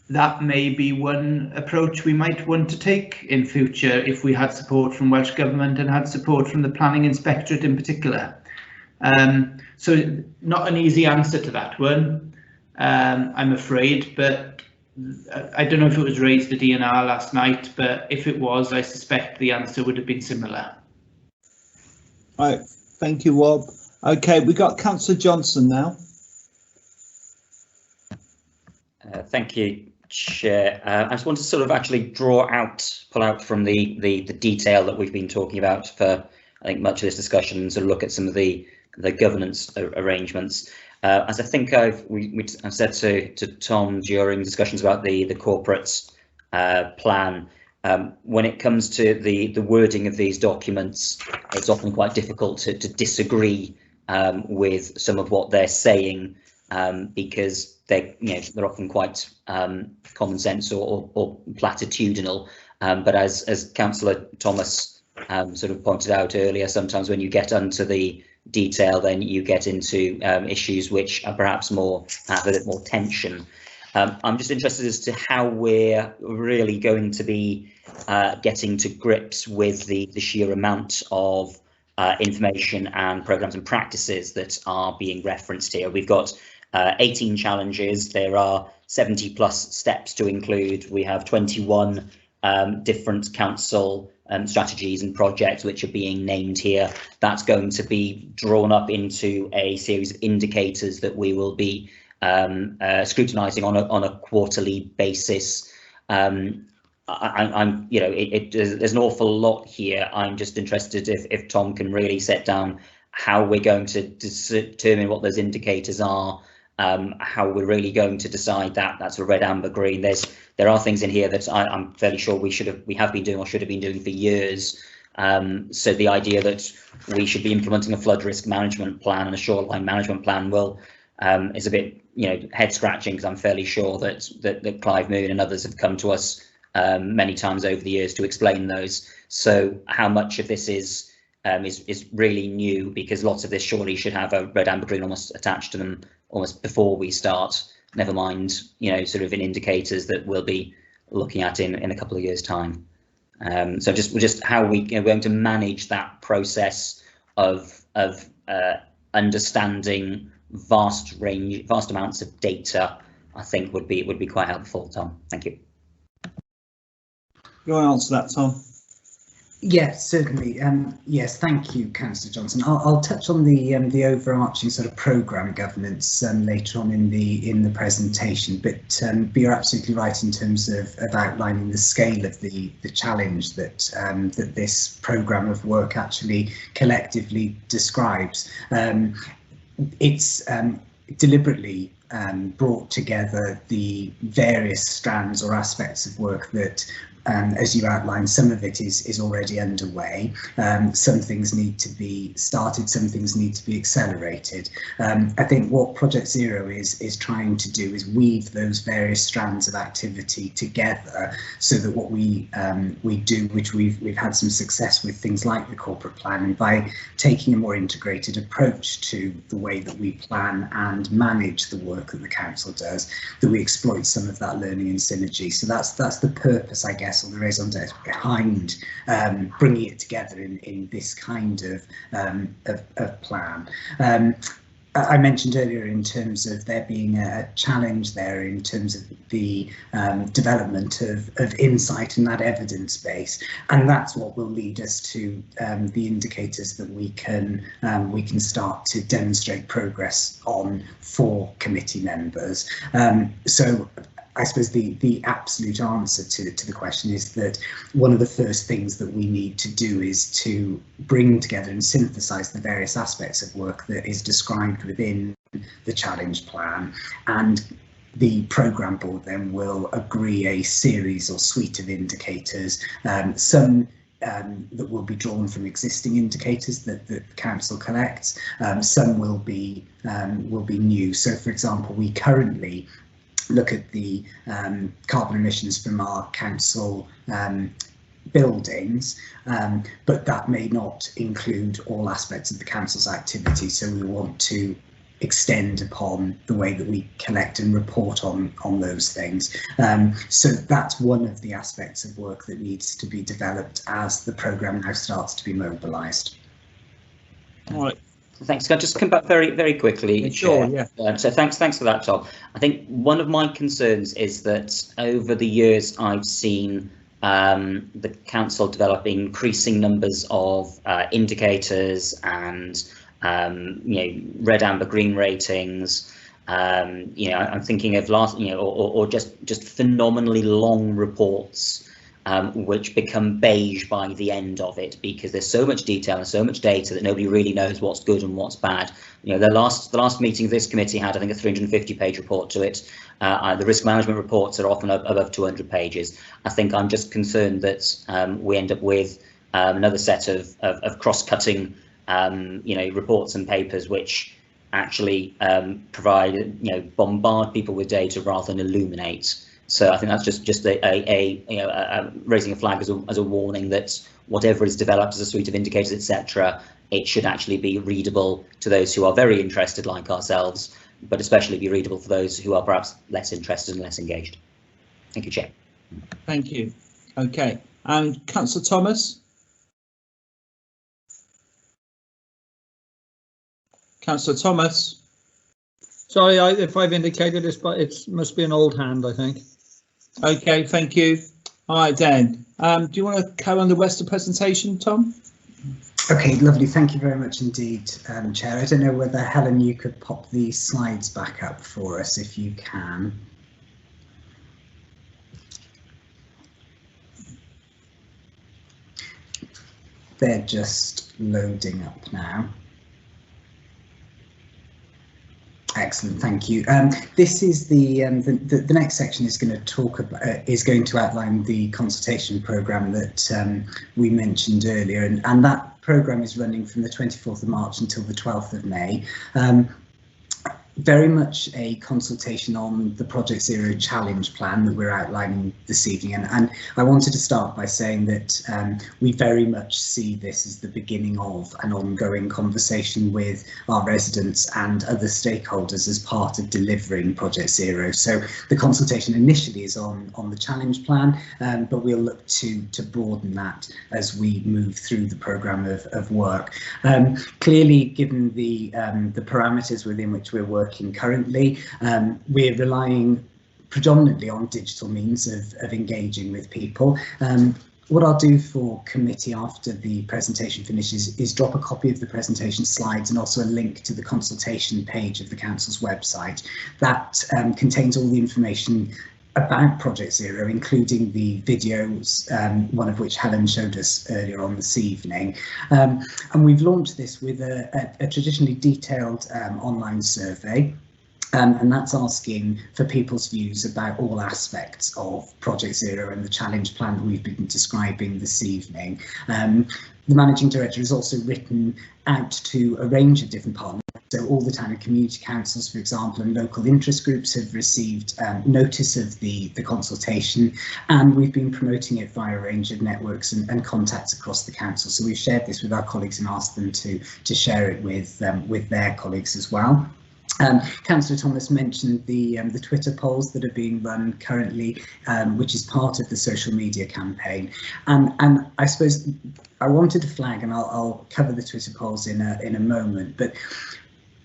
That may be one approach we might want to take in future if we had support from Welsh Government and had support from the Planning Inspectorate in particular. So not an easy answer to that one, I'm afraid, but I don't know if it was raised at DNR last night, but if it was, I suspect the answer would have been similar. Right, thank you, Rob. Okay, we got Councillor Johnson now. Thank you, Chair. I just want to sort of actually pull out from the detail that we've been talking about for, I think, much of this discussion, and sort of look at some of the governance arrangements. As I think I've said to Tom during discussions about the corporate plan, when it comes to the wording of these documents, it's often quite difficult to disagree with some of what they're saying, because they're often quite common sense or platitudinal. But as Councillor Thomas sort of pointed out earlier, sometimes when you get into the detail, then you get into issues which are perhaps have a bit more tension. I'm just interested as to how we're really going to be getting to grips with the sheer amount of information and programs and practices that are being referenced here. We've got 18 challenges. There are 70 plus steps to include. We have 21 different council strategies and projects which are being named here. That's going to be drawn up into a series of indicators that we will be scrutinising on a quarterly basis. There's an awful lot here. I'm just interested if Tom can really set down how we're going to determine what those indicators are, how we're really going to decide that. That's a red, amber, green. There are things in here that I'm fairly sure we have been doing or should have been doing for years. So the idea that we should be implementing a flood risk management plan and a shoreline management plan is a bit head scratching, because I'm fairly sure that Clive Moon and others have come to us many times over the years to explain those. So how much of this is really new, because lots of this surely should have a red, amber, green almost attached to them almost before we start, never mind sort of in indicators that we'll be looking at in a couple of years' time. So just how we're going to manage that process of understanding vast amounts of data, I think would be quite helpful. Tom, thank you. You want to answer that, Tom? Yes, certainly. Yes, thank you, Councillor Johnson. I'll touch on the overarching sort of programme governance later on in the presentation. But you're absolutely right in terms of outlining the scale of the challenge that that this programme of work actually collectively describes. It's deliberately brought together the various strands or aspects of work that as you outlined, some of it is already underway. Some things need to be started, some things need to be accelerated. I think what Project Zero is trying to do is weave those various strands of activity together, so that what we do, which we've had some success with things like the corporate plan, and by taking a more integrated approach to the way that we plan and manage the work that the council does, that we exploit some of that learning and synergy. So that's the purpose, I guess, or the raison d'etre behind bringing it together in this kind of plan. I mentioned earlier in terms of there being a challenge there in terms of the development of insight and that evidence base, and that's what will lead us to the indicators that we can start to demonstrate progress on for committee members. So I suppose the absolute answer to the question is that one of the first things that we need to do is to bring together and synthesize the various aspects of work that is described within the challenge plan, and the programme board then will agree a series or suite of indicators, some that will be drawn from existing indicators that the council collects, some will be new. So, for example, we currently look at the carbon emissions from our council buildings, but that may not include all aspects of the council's activity, so we want to extend upon the way that we collect and report on those things. So that's one of the aspects of work that needs to be developed as the programme now starts to be mobilised. All right. Thanks. Can I just come back very quickly? Sure, yeah. So thanks for that, Tom. I think one of my concerns is that over the years I've seen the council develop increasing numbers of indicators and red, amber, green ratings. I'm thinking of or just phenomenally long reports, which become beige by the end of it, because there's so much detail and so much data that nobody really knows what's good and what's bad. The last meeting this committee had, I think, a 350-page report to it. The risk management reports are often above 200 pages. I think I'm just concerned that we end up with another set of cross-cutting reports and papers which actually provide, bombard people with data rather than illuminate. So I think that's just a raising a flag as a warning that whatever is developed as a suite of indicators, etc., it should actually be readable to those who are very interested, like ourselves, but especially be readable for those who are perhaps less interested and less engaged. Thank you, Chair. Thank you. Okay, and Councillor Thomas. Councillor Thomas. Sorry, if I've indicated this, but it must be an old hand, I think. Okay, thank you. All right, then. Do you want to carry on the rest of the presentation, Tom? Okay, lovely. Thank you very much indeed, Chair. I don't know whether, Helen, you could pop the slides back up for us if you can. They're just loading up now. Excellent, thank you. This is the next section is going to talk about outline the consultation programme that we mentioned earlier, and that programme is running from the 24th of March until the 12th of May. Very much a consultation on the Project Zero challenge plan that we're outlining this evening, and I wanted to start by saying that we very much see this as the beginning of an ongoing conversation with our residents and other stakeholders as part of delivering Project Zero. So the consultation initially is on the challenge plan, but we'll look to broaden that as we move through the programme of work. Clearly, given the parameters within which we're working currently, we're relying predominantly on digital means of engaging with people. What I'll do for committee after the presentation finishes is drop a copy of the presentation slides and also a link to the consultation page of the council's website that contains all the information about Project Zero, including the videos, one of which Helen showed us earlier on this evening. And we've launched this with a traditionally detailed online survey. And that's asking for people's views about all aspects of Project Zero and the challenge plan that we've been describing this evening. The Managing Director has also written out to a range of different partners. So all the town and community councils, for example, and local interest groups have received notice of the consultation, and we've been promoting it via a range of networks and contacts across the council. So we've shared this with our colleagues and asked them to share it with their colleagues as well. Councillor Thomas mentioned the Twitter polls that are being run currently, which is part of the social media campaign, and I suppose I wanted to flag, and I'll cover the Twitter polls in a moment, but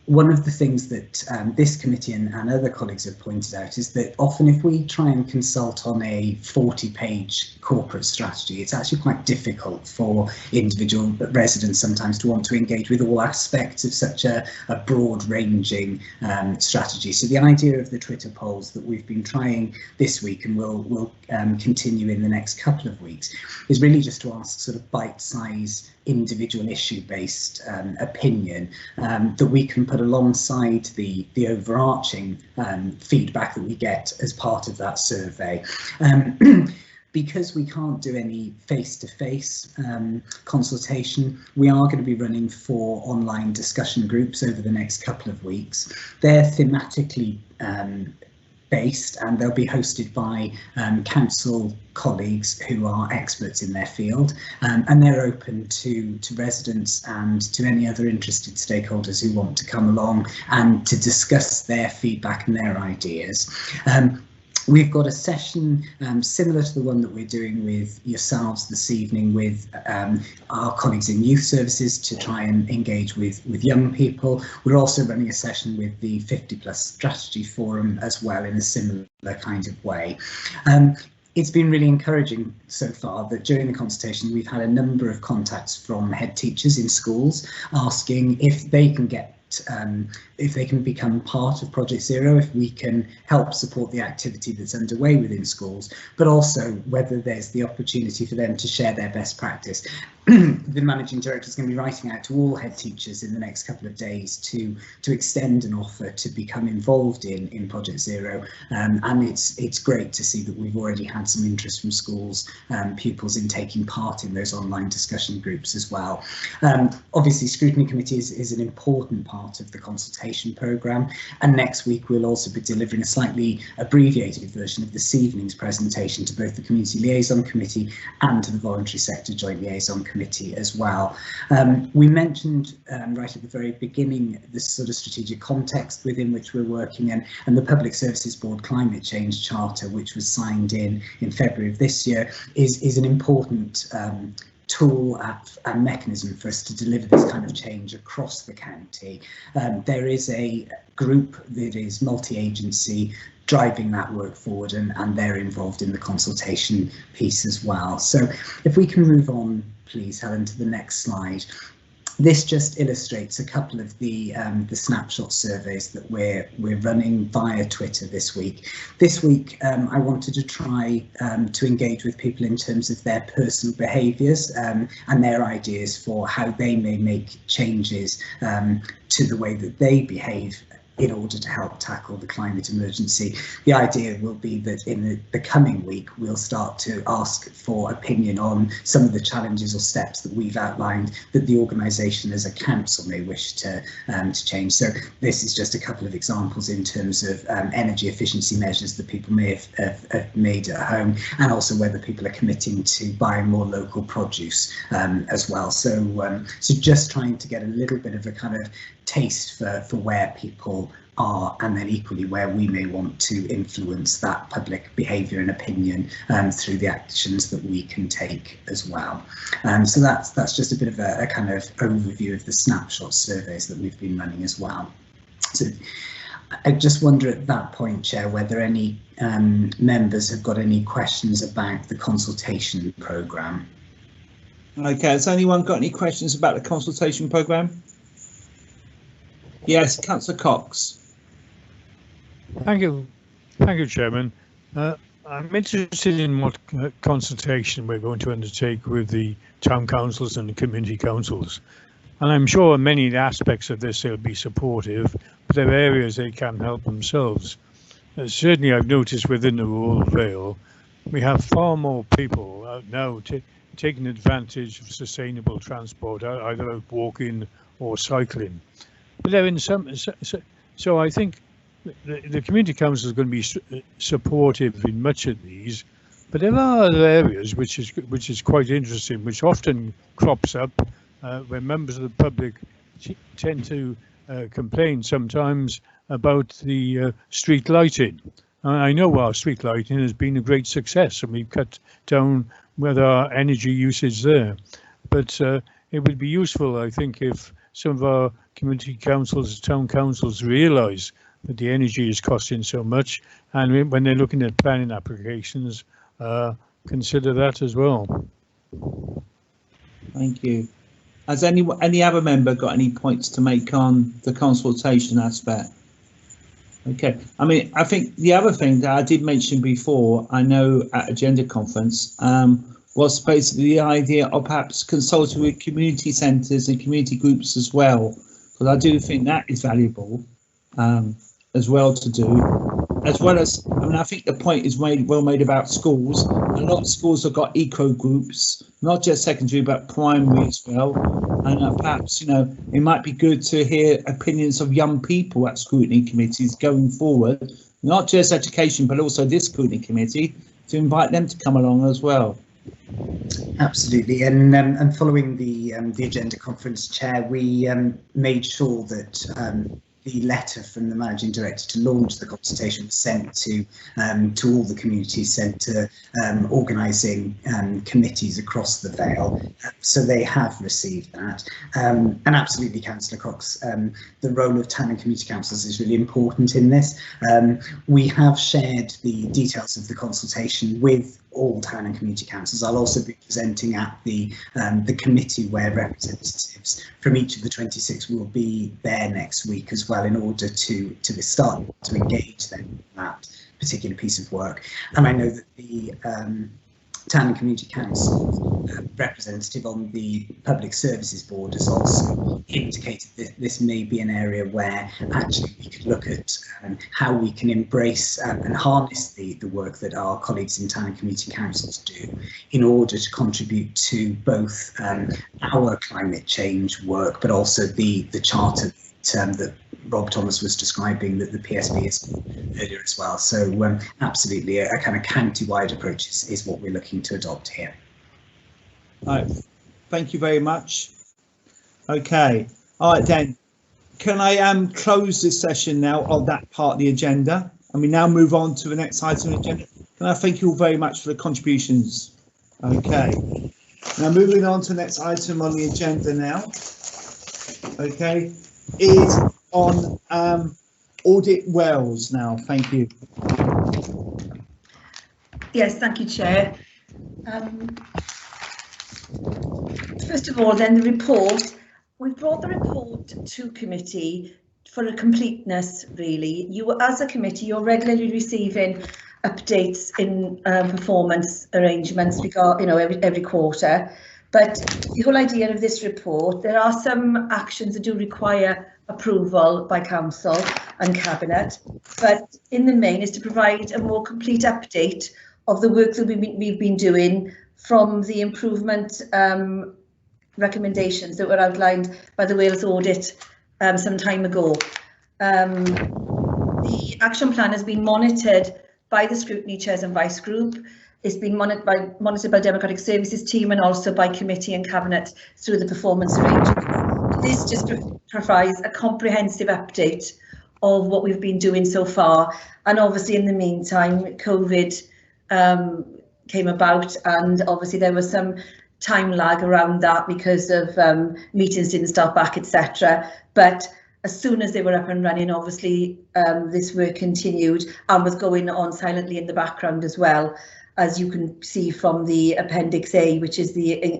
one of the things that this committee and other colleagues have pointed out is that often if we try and consult on a 40-page corporate strategy, it's actually quite difficult for individual residents sometimes to want to engage with all aspects of such a broad-ranging strategy. So the idea of the Twitter polls that we've been trying this week and will continue in the next couple of weeks is really just to ask sort of bite-sized individual issue-based opinion that we can put alongside the overarching feedback that we get as part of that survey. Because we can't do any face-to-face consultation, we are going to be running 4 online discussion groups over the next couple of weeks. They're thematically based, and they'll be hosted by council colleagues who are experts in their field, and they're open to residents and to any other interested stakeholders who want to come along and to discuss their feedback and their ideas. We've got a session similar to the one that we're doing with yourselves this evening with our colleagues in youth services to try and engage with young people. We're also running a session with the 50+ strategy forum as well in a similar kind of way. It's been really encouraging so far that during the consultation we've had a number of contacts from head teachers in schools asking if they can get if they can become part of Project Zero, if we can help support the activity that's underway within schools, but also whether there's the opportunity for them to share their best practice. The Managing Director is going to be writing out to all head teachers in the next couple of days to extend an offer to become involved in Project Zero, and it's great to see that we've already had some interest from schools pupils in taking part in those online discussion groups as well. Obviously, Scrutiny Committee is an important part of the consultation programme, and next week we'll also be delivering a slightly abbreviated version of this evening's presentation to both the Community Liaison Committee and to the Voluntary Sector Joint Liaison Committee as well. We mentioned right at the very beginning this sort of strategic context within which we're working in, and the Public Services Board Climate Change Charter, which was signed in February of this year, is an important tool and mechanism for us to deliver this kind of change across the county. There is a group that is multi-agency driving that work forward, and they're involved in the consultation piece as well. So if we can move on, please, Helen, to the next slide. This just illustrates a couple of the snapshot surveys that we're running via Twitter this week. This week, I wanted to try to engage with people in terms of their personal behaviours and their ideas for how they may make changes to the way that they behave in order to help tackle the climate emergency. The idea will be that in the coming week we'll start to ask for opinion on some of the challenges or steps that we've outlined that the organisation as a council may wish to change. So this is just a couple of examples in terms of energy efficiency measures that people may have made at home, and also whether people are committing to buying more local produce as well. So just trying to get a little bit of a kind of taste for where people are, and then equally where we may want to influence that public behaviour and opinion through the actions that we can take as well. So that's just a bit of a kind of overview of the snapshot surveys that we've been running as well. So I just wonder at that point, Chair, whether any members have got any questions about the consultation programme. Okay, has anyone got any questions about the consultation programme? Yes, Councillor Cox. Thank you, Chairman. I'm interested in what consultation we're going to undertake with the town councils and the community councils. and I'm sure many aspects of this they'll be supportive, but there are areas they can help themselves. Certainly I've noticed within the rural Vale, we have far more people out now taking advantage of sustainable transport, either out walking or cycling. But they're in so I think the community council is going to be supportive in much of these, but there are other areas which is quite interesting, which often crops up where members of the public tend to complain sometimes about the street lighting. I know our street lighting has been a great success, and we've cut down with our energy usage there. But it would be useful, I think, if some of our community councils, town councils, realise that the energy is costing so much, and when they're looking at planning applications, consider that as well. Thank you. Has any other member got any points to make on the consultation aspect? Okay, I mean, I think the other thing that I did mention before, I know at Agenda Conference, was basically the idea of perhaps consulting with community centres and community groups as well, because I do think that is valuable as well to do, as well as, I mean, I think the point is well made about schools. A lot of schools have got eco groups, not just secondary but primary as well, and perhaps, you know, it might be good to hear opinions of young people at scrutiny committees going forward, not just education but also this scrutiny committee, to invite them to come along as well. Absolutely, and following the Agenda Conference, Chair, we made sure that the letter from the Managing Director to launch the consultation was sent to all the community centre organising committees across the Vale, so they have received that. And absolutely, Councillor Cox, the role of town and community councils is really important in this. We have shared the details of the consultation with all town and community councils. I'll also be presenting at the committee where representatives from each of the 26 will be there next week as well, in order to start to engage them in that particular piece of work. And I know that the Town and Community Council representative on the Public Services Board has also indicated that this may be an area where actually we could look at how we can embrace and harness the work that our colleagues in Town and Community Councils do in order to contribute to both our climate change work, but also the charter that Rob Thomas was describing, that the PSB is earlier as well. So absolutely, a kind of county-wide approach is what we're looking to adopt here. All right, thank you very much. Okay, all right then, can I close this session now on that part of the agenda, and we now move on to the next item on the agenda. Can I thank you all very much for the contributions? Okay, now moving on to the next item on the agenda now. Okay, is on audit wells now. Thank you. Yes, thank you, Chair. First of all, then the report. We brought the report to committee for a completeness, really. You, as a committee, you're regularly receiving updates in performance arrangements, every quarter. But the whole idea of this report, there are some actions that do require approval by Council and Cabinet, but in the main is to provide a more complete update of the work that we've been doing from the improvement recommendations that were outlined by the Wales audit some time ago. The action plan has been monitored by the Scrutiny Chairs and Vice Group. It's been monitored by Democratic Services team and also by committee and cabinet through the performance arrangements. This just provides a comprehensive update of what we've been doing so far. And obviously in the meantime, COVID came about, and obviously there was some time lag around that because of meetings didn't start back, etc. But as soon as they were up and running, obviously this work continued and was going on silently in the background as well, as you can see from the Appendix A, which is the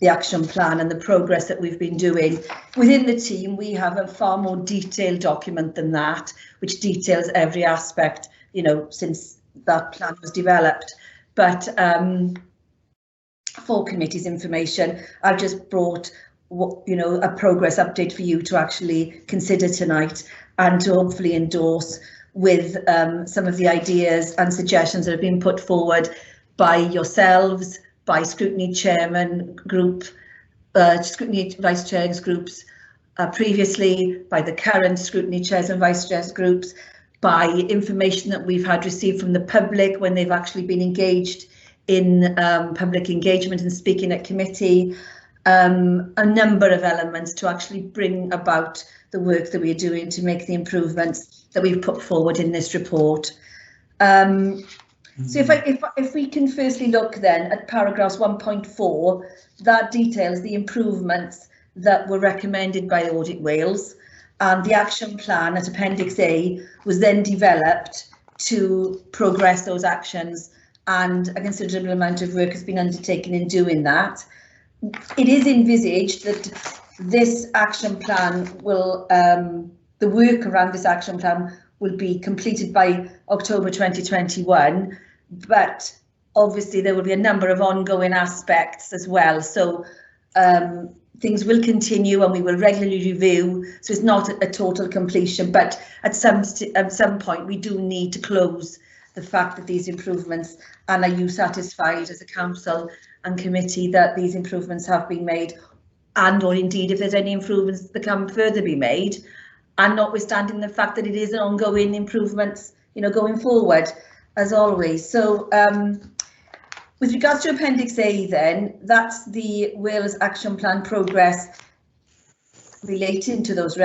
action plan and the progress that we've been doing. Within the team, we have a far more detailed document than that, which details every aspect, since that plan was developed. But for committee's information, I've just brought a progress update for you to actually consider tonight and to hopefully endorse with some of the ideas and suggestions that have been put forward by yourselves, by Scrutiny Chairman Group, Scrutiny Vice Chairs Groups previously, by the current Scrutiny Chairs and Vice Chairs Groups, by information that we've had received from the public when they've actually been engaged in public engagement and speaking at committee, a number of elements to actually bring about the work that we're doing to make the improvements that we've put forward in this report. So if we can firstly look then at paragraphs 1.4, that details the improvements that were recommended by Audit Wales, and the action plan at Appendix A was then developed to progress those actions, and a considerable amount of work has been undertaken in doing that. It is envisaged that this action plan will, the work around this action plan will be completed by October 2021, but obviously there will be a number of ongoing aspects as well. So things will continue and we will regularly review. So it's not a total completion, but at some point we do need to close the fact that these improvements, and are you satisfied as a council and committee that these improvements have been made, and or indeed if there's any improvements that can further be made, and notwithstanding the fact that it is an ongoing improvements, going forward as always. So with regards to Appendix A then, that's the Wales Action Plan progress relating to those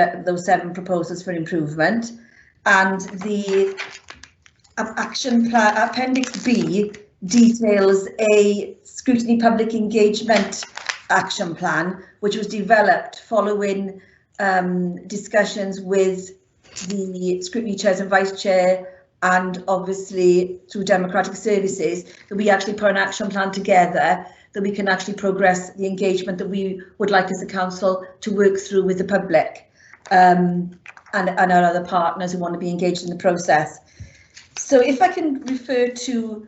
7 proposals for improvement, and the action plan Appendix B details a scrutiny public engagement action plan, which was developed following discussions with the Scrutiny Chairs and Vice Chair, and obviously through Democratic Services, that we actually put an action plan together that we can actually progress the engagement that we would like as a council to work through with the public and our other partners who want to be engaged in the process. So if I can refer to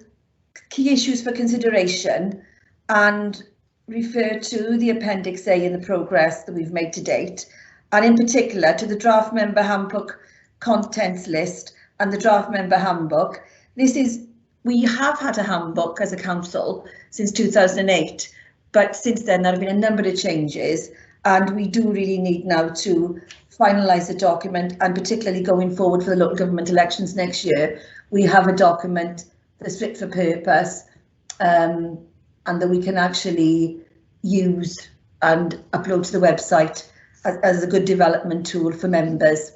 key issues for consideration and refer to the Appendix A in the progress that we've made to date, and in particular to the draft member handbook contents list and the draft member handbook. We have had a handbook as a council since 2008, but since then there have been a number of changes, and we do really need now to finalise the document, and particularly going forward for the local government elections next year, we have a document that's fit for purpose and that we can actually use and upload to the website as a good development tool for members.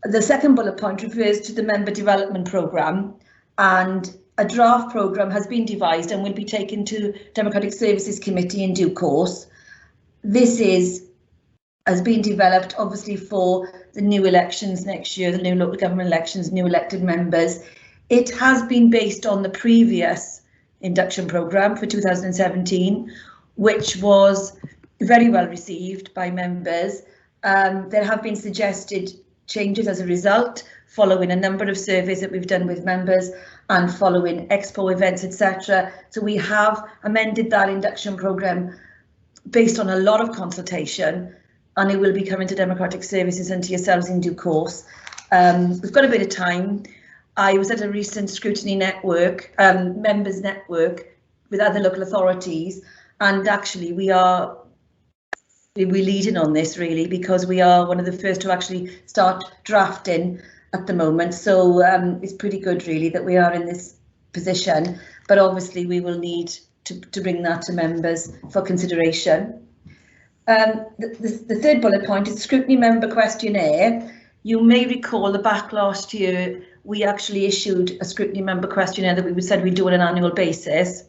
The second bullet point refers to the member development programme, and a draft programme has been devised and will be taken to Democratic Services Committee in due course. This has been developed obviously for the new elections next year, the new local government elections, new elected members. It has been based on the previous induction programme for 2017, which was very well received by members. There have been suggested changes as a result, following a number of surveys that we've done with members and following expo events, etc. So we have amended that induction programme based on a lot of consultation, and it will be coming to Democratic Services and to yourselves in due course. We've got a bit of time. I was at a recent scrutiny network, members network with other local authorities, and actually we're leading on this really, because we are one of the first to actually start drafting at the moment. So it's pretty good really that we are in this position, but obviously we will need to bring that to members for consideration. The third bullet point is scrutiny member questionnaire. You may recall the back last year we actually issued a scrutiny member questionnaire that we said we'd do on an annual basis.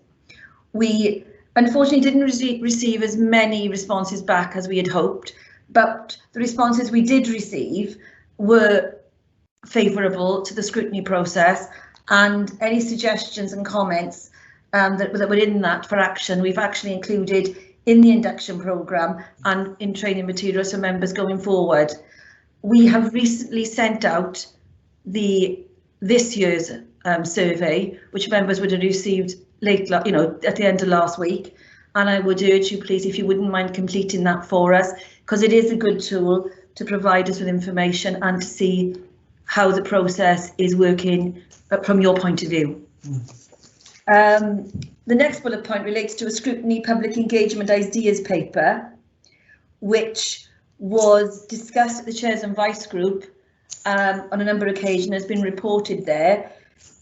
We unfortunately didn't receive as many responses back as we had hoped, but the responses we did receive were favourable to the scrutiny process, and any suggestions and comments that were in that for action we've actually included in the induction programme and in training materials for members going forward. We have recently sent out this year's survey, which members would have received late, at the end of last week, and I would urge you, please, if you wouldn't mind completing that for us, because it is a good tool to provide us with information and to see how the process is working from your point of view. The next bullet point relates to a scrutiny public engagement ideas paper, which was discussed at the Chairs and Vice group on a number of occasions, has been reported there,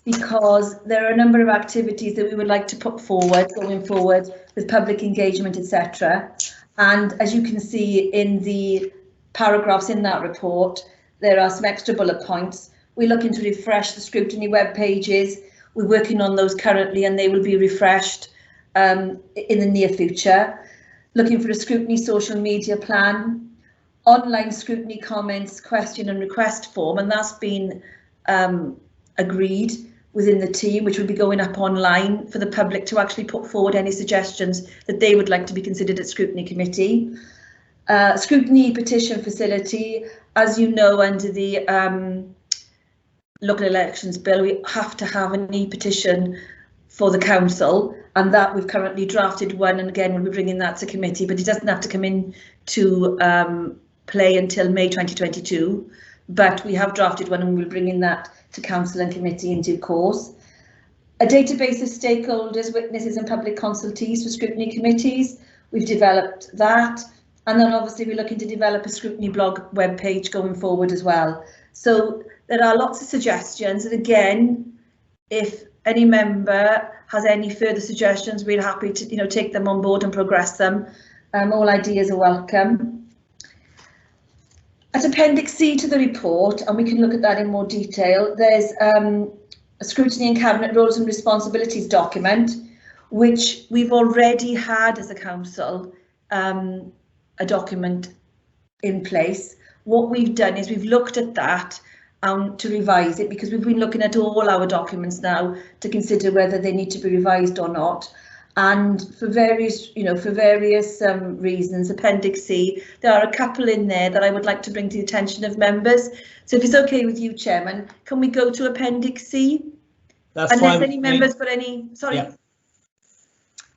because there are a number of activities that we would like to put forward going forward with public engagement, etc. And as you can see in the paragraphs in that report, there are some extra bullet points. We're looking to refresh the scrutiny web pages. We're working on those currently, and they will be refreshed in the near future. Looking for a scrutiny social media plan, online scrutiny comments, question and request form, and that's been agreed within the team, which will be going up online for the public to actually put forward any suggestions that they would like to be considered at Scrutiny Committee. Scrutiny petition facility, as you know, under the local elections bill, we have to have an e-petition for the council, and that we've currently drafted one, and again we'll be bringing that to committee, but it doesn't have to come in to play until May 2022, but we have drafted one and we'll bring in that to council and committee in due course. A database of stakeholders, witnesses and public consultees for scrutiny committees, we've developed that, and then obviously we're looking to develop a scrutiny blog web page going forward as well. So there are lots of suggestions, and again, if any member has any further suggestions, we're happy to take them on board and progress them. All ideas are welcome. At Appendix C to the report, and we can look at that in more detail, there's a Scrutiny and Cabinet Roles and Responsibilities document, which we've already had as a council, a document in place. What we've done is we've looked at that to revise it, because we've been looking at all our documents now to consider whether they need to be revised or not. And for various, reasons, Appendix C, there are a couple in there that I would like to bring to the attention of members. So if it's okay with you, Chairman, can we go to Appendix C? That's unless fine. Any members got any, sorry. Yeah.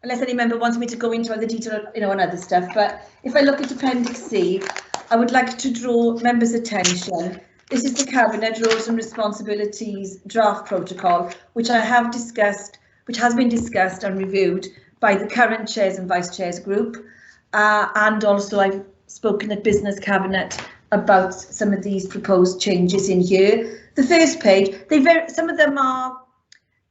Unless any member wants me to go into other detail, on other stuff. But if I look at Appendix C, I would like to draw members' attention. This is the Cabinet Roles and Responsibilities draft protocol, which I have discussed, which has been discussed and reviewed by the current Chairs and Vice Chairs group, and also I've spoken at Business Cabinet about some of these proposed changes in here. The first page, some of them are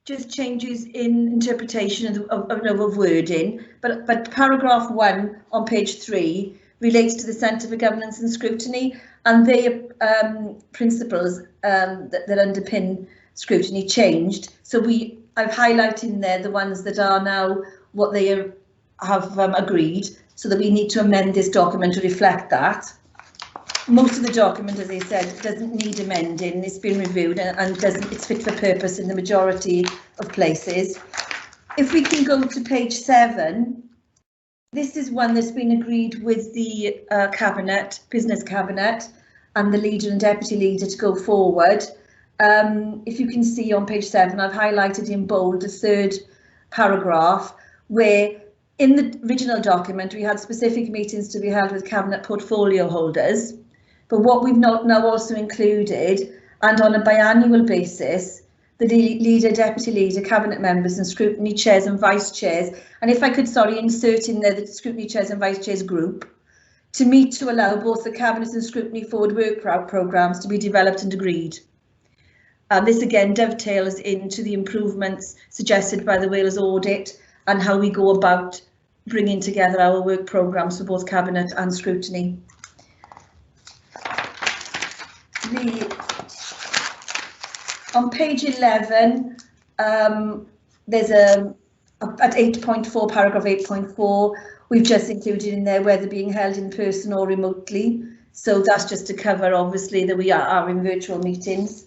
just changes in interpretation of wording, but paragraph 1 on page 3 relates to the Centre for Governance and Scrutiny, and their principles that underpin scrutiny changed. So I've highlighted in there the ones that are now what they have agreed, so that we need to amend this document to reflect that. Most of the document, as I said, doesn't need amending. It's been reviewed and it's fit for purpose in the majority of places. If we can go to page 7, this is one that's been agreed with the Cabinet, Business Cabinet, and the Leader and Deputy Leader to go forward. If you can see on page 7, I've highlighted in bold the third paragraph, where in the original document we had specific meetings to be held with Cabinet portfolio holders, but what we've now also included, and on a biannual basis, the Leader, Deputy Leader, Cabinet members and Scrutiny Chairs and Vice Chairs, and if I could, insert in there the Scrutiny Chairs and Vice Chairs group, to meet to allow both the Cabinet and Scrutiny forward work programmes to be developed and agreed. This again dovetails into the improvements suggested by the Wales audit and how we go about bringing together our work programmes for both Cabinet and Scrutiny. On page 11, there's at 8.4, paragraph 8.4, we've just included in there whether being held in person or remotely. So that's just to cover, obviously, that we are in virtual meetings.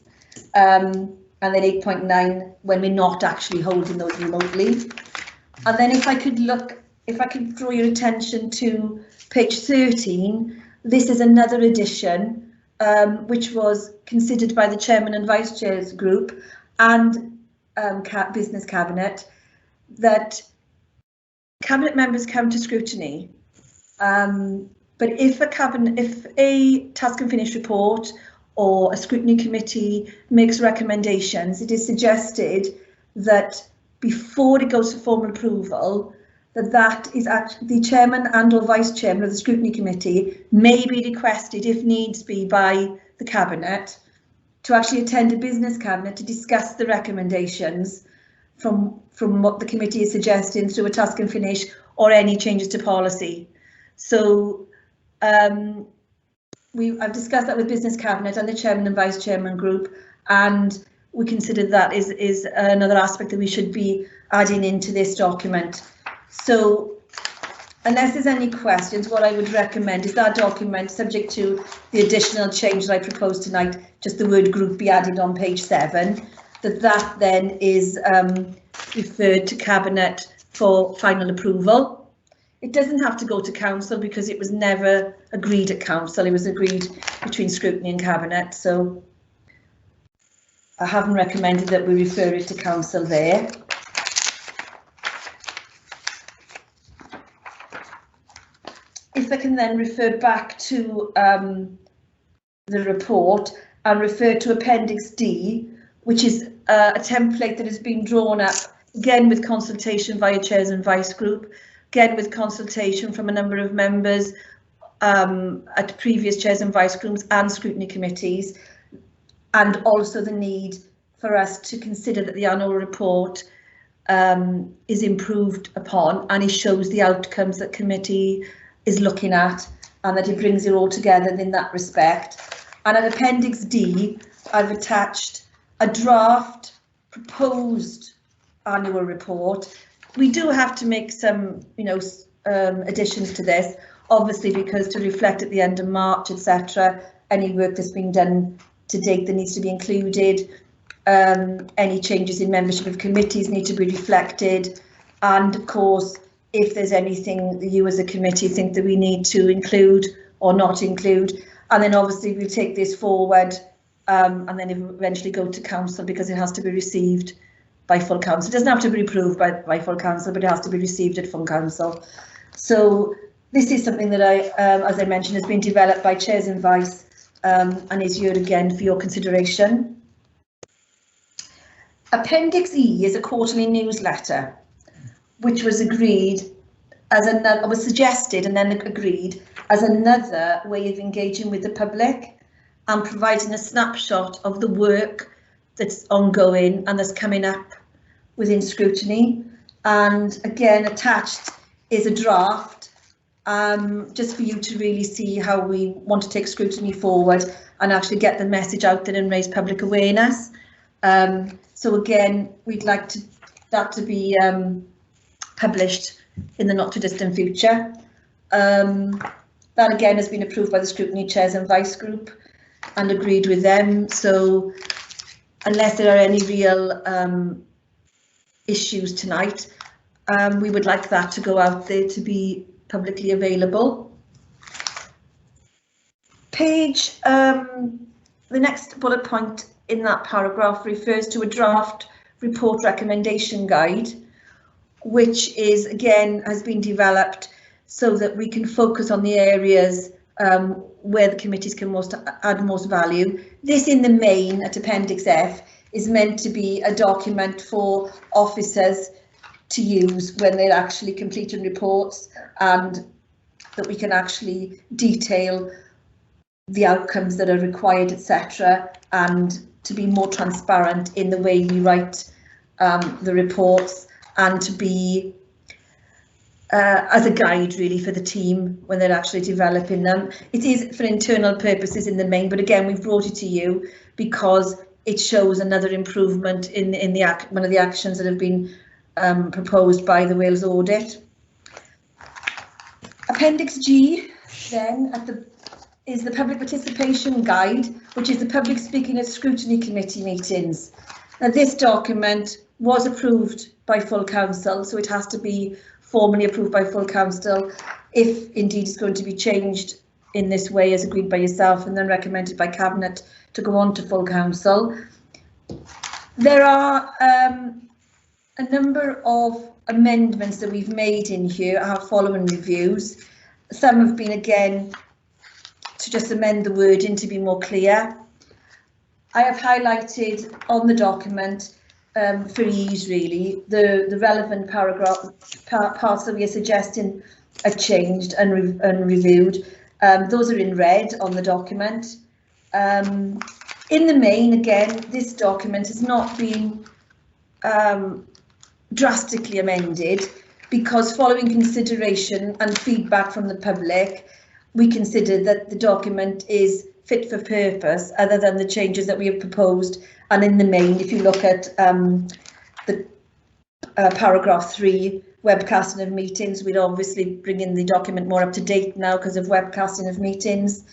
And then 8.9, when we're not actually holding those remotely. And then if I could draw your attention to page 13, this is another addition, which was considered by the Chairman and Vice Chairs group and Business Cabinet, that Cabinet members come to scrutiny, but if a task and finish report or a scrutiny committee makes recommendations, it is suggested that before it goes for formal approval, that is actually the chairman and or vice chairman of the scrutiny committee may be requested, if needs be, by the cabinet to actually attend a business cabinet to discuss the recommendations from what the committee is suggesting through a task and finish or any changes to policy. So I've discussed that with business cabinet and the chairman and vice chairman group, and we consider that is another aspect that we should be adding into this document. So unless there's any questions, what I would recommend is that document, subject to the additional change that I propose tonight, just the word group be added on page 7, that then is referred to cabinet for final approval. It doesn't have to go to council because it was never agreed at council. It was agreed between scrutiny and cabinet. So I haven't recommended that we refer it to council there. If I can then refer back to the report and refer to Appendix D, which is a template that has been drawn up again with consultation via chairs and vice group, again with consultation from a number of members at previous chairs and vice groups and scrutiny committees, and also the need for us to consider that the annual report is improved upon and it shows the outcomes that committee is looking at and that it brings it all together in that respect. And at Appendix D, I've attached a draft proposed annual report. We do have to make some, additions to this, obviously, because to reflect at the end of March, etc., any work that's been done to date that needs to be included. Any changes in membership of committees need to be reflected, and of course, if there's anything that you as a committee think that we need to include or not include, and then obviously we'll take this forward and then eventually go to council because it has to be received by full council. It doesn't have to be approved by full council, but it has to be received at full council. So this is something that as I mentioned, has been developed by chairs and vice and is here again for your consideration. Appendix E is a quarterly newsletter, which was agreed as another, was suggested and then agreed as another way of engaging with the public and providing a snapshot of the work that's ongoing and that's coming up within scrutiny. And again, attached is a draft just for you to really see how we want to take scrutiny forward and actually get the message out there and raise public awareness. So again, we'd like that to be published in the not too distant future. That again has been approved by the scrutiny chairs and vice group and agreed with them. So unless there are any real issues tonight, we would like that to go out there to be publicly available. Page, the next bullet point in that paragraph refers to a draft report recommendation guide, which is again has been developed so that we can focus on the areas where the committees can add most value. This in the main at Appendix F is meant to be a document for officers to use when they're actually completing reports, and that we can actually detail the outcomes that are required, etc., and to be more transparent in the way we write the reports, and to be as a guide really for the team when they're actually developing them. It is for internal purposes in the main, but again we've brought it to you because it shows another improvement in one of the actions that have been proposed by the Wales audit. Appendix G then is the public participation guide, which is the public speaking at scrutiny committee meetings. Now this document was approved by full council, so it has to be formally approved by full council if indeed it's going to be changed in this way as agreed by yourself and then recommended by cabinet to go on to full council. There are a number of amendments that we've made in here are following reviews. Some have been, again, to just amend the wording to be more clear. I have highlighted on the document, for ease really, the relevant parts that we are suggesting are changed and reviewed. Those are in red on the document. In the main, again, this document has not been drastically amended, because following consideration and feedback from the public, we consider that the document is fit for purpose, other than the changes that we have proposed. And in the main, if you look at the paragraph 3, webcasting of meetings, we'd obviously bring in the document more up to date now because of webcasting of meetings.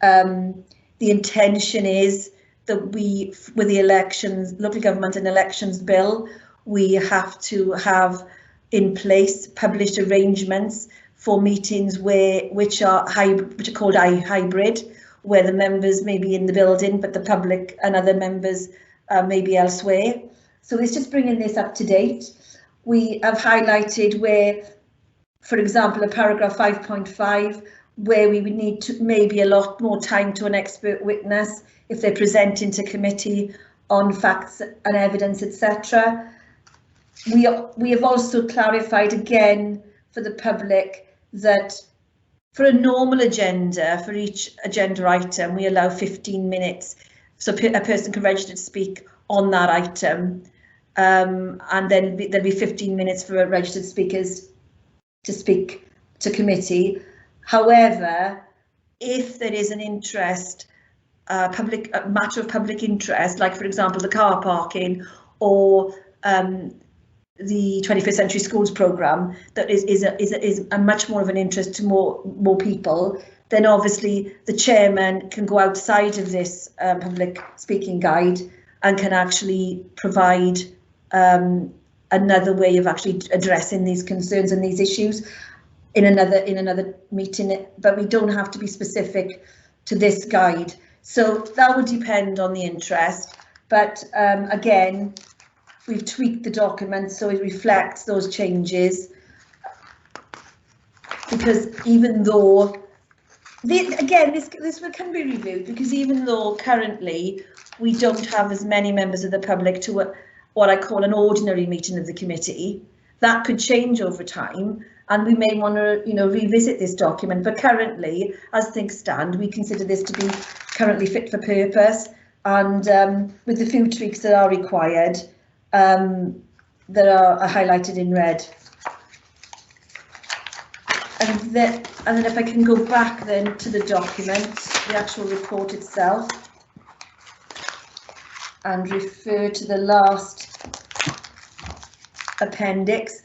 The intention is that we, with the elections, local government and elections bill, we have to have in place published arrangements for meetings which are called hybrid, where the members may be in the building, but the public and other members may be elsewhere. So it's just bringing this up to date. We have highlighted where, for example, a paragraph 5.5, where we would need to maybe a lot more time to an expert witness if they're presenting to committee on facts and evidence, etc. We have also clarified again for the public that for a normal agenda, for each agenda item, we allow 15 minutes, so a person can register to speak on that item, and then there'll be 15 minutes for registered speakers to speak to committee. However, if there is an interest, a matter of public interest, like for example the car parking or the 21st Century Schools programme, that is a much more of an interest to more people, then obviously the chairman can go outside of this public speaking guide and can actually provide another way of actually addressing these concerns and these issues in another meeting, but we don't have to be specific to this guide. So that would depend on the interest, but again, we've tweaked the document so it reflects those changes, because even though, this can be reviewed, because even though currently we don't have as many members of the public to what I call an ordinary meeting of the committee, that could change over time, and we may want to, revisit this document. But currently, as things stand, we consider this to be currently fit for purpose, and with the few tweaks that are required, that are highlighted in red. And then if I can go back then to the document, the actual report itself, and refer to the last appendix,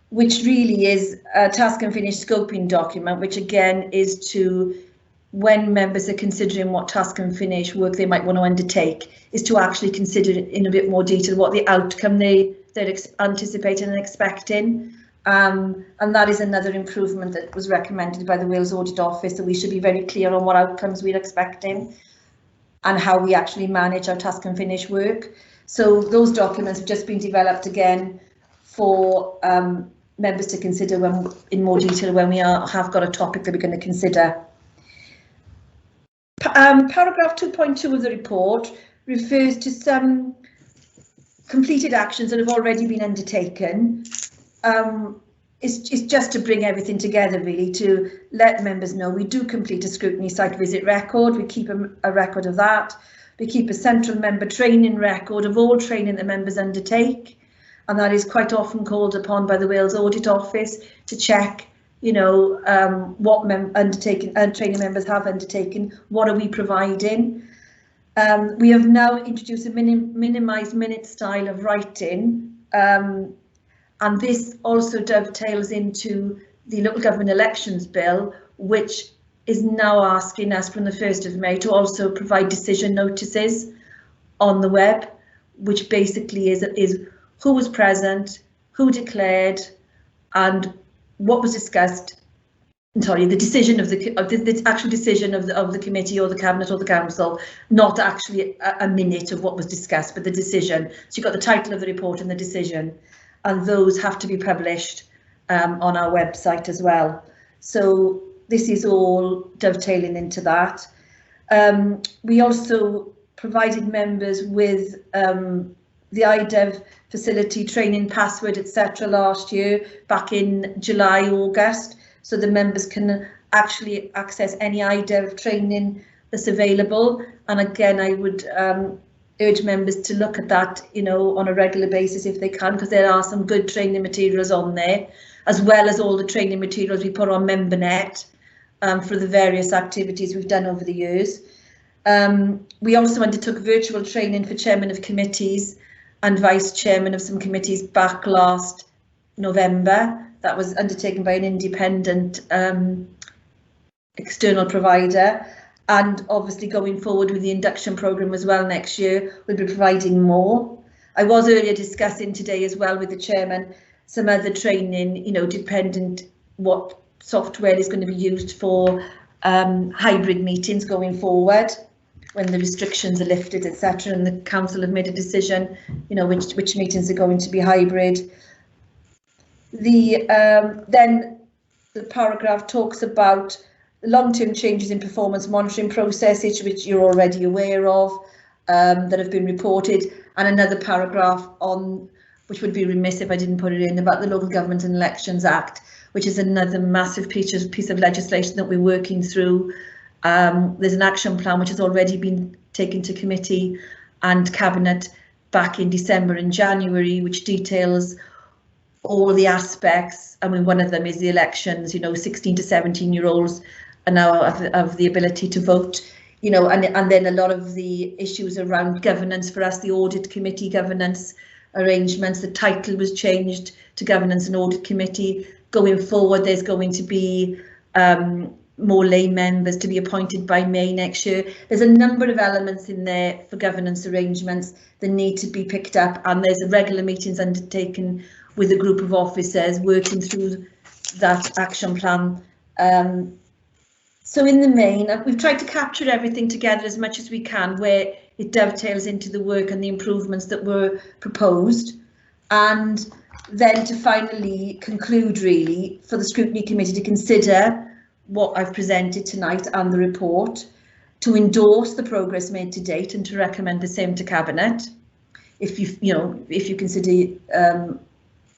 which really is a task and finish scoping document, which again is to, when members are considering what task and finish work they might want to undertake, is to actually consider in a bit more detail what the outcome they're anticipating and expecting. And that is another improvement that was recommended by the Wales Audit Office, that we should be very clear on what outcomes we're expecting and how we actually manage our task and finish work. So those documents have just been developed again for members to consider in more detail when we have got a topic that we're going to consider. Paragraph 2.2 of the report refers to some completed actions that have already been undertaken. It's just to bring everything together, really, to let members know we do complete a scrutiny site visit record. We keep a record of that. We keep a central member training record of all training that members undertake, and that is quite often called upon by the Wales Audit Office to check, what training members have undertaken, what are we providing. We have now introduced a minimised minute style of writing, and this also dovetails into the Local Government Elections Bill, which is now asking us from the 1st of May to also provide decision notices on the web, which basically is who was present, who declared, and what was discussed. Sorry, the decision of the actual decision of the committee or the cabinet or the council, not actually a minute of what was discussed, but the decision. So you've got the title of the report and the decision. and those have to be published on our website as well. So this is all dovetailing into that. We also provided members with the IDEV facility training password, etc. last year, back in July, August, so the members can actually access any IDEV training that's available. And again, I would urge members to look at that, you know, on a regular basis if they can, because there are some good training materials on there, as well as all the training materials we put on MemberNet for the various activities we've done over the years. We also undertook virtual training for chairmen of committees and vice chairman of some committees back last November. That was undertaken by an independent external provider. And obviously going forward with the induction programme as well next year, we'll be providing more. I was earlier discussing today as well with the chairman some other training, you know, dependent what software is going to be used for hybrid meetings going forward, when the restrictions are lifted, etc. And the council have made a decision, you know, which meetings are going to be hybrid. Then the paragraph talks about long-term changes in performance monitoring processes, which you're already aware of, that have been reported, and another paragraph on, which would be remiss if I didn't put it in, about the Local Government and Elections Act, which is another massive piece of legislation that we're working through. There's an action plan which has already been taken to committee and cabinet back in December and January, which details all the aspects. I mean, one of them is the elections. You know, 16 to 17-year-olds are now have the ability to vote. You know, and then a lot of the issues around governance for us, the audit committee governance arrangements. The title was changed to Governance and Audit Committee. Going forward, there's going to be more lay members to be appointed by May next year. There's a number of elements in there for governance arrangements that need to be picked up, and there's regular meetings undertaken with a group of officers working through that action plan. So in the main, we've tried to capture everything together as much as we can, where it dovetails into the work and the improvements that were proposed, and then to finally conclude, really, for the Scrutiny Committee to consider what I've presented tonight and the report, to endorse the progress made to date and to recommend the same to Cabinet, if you consider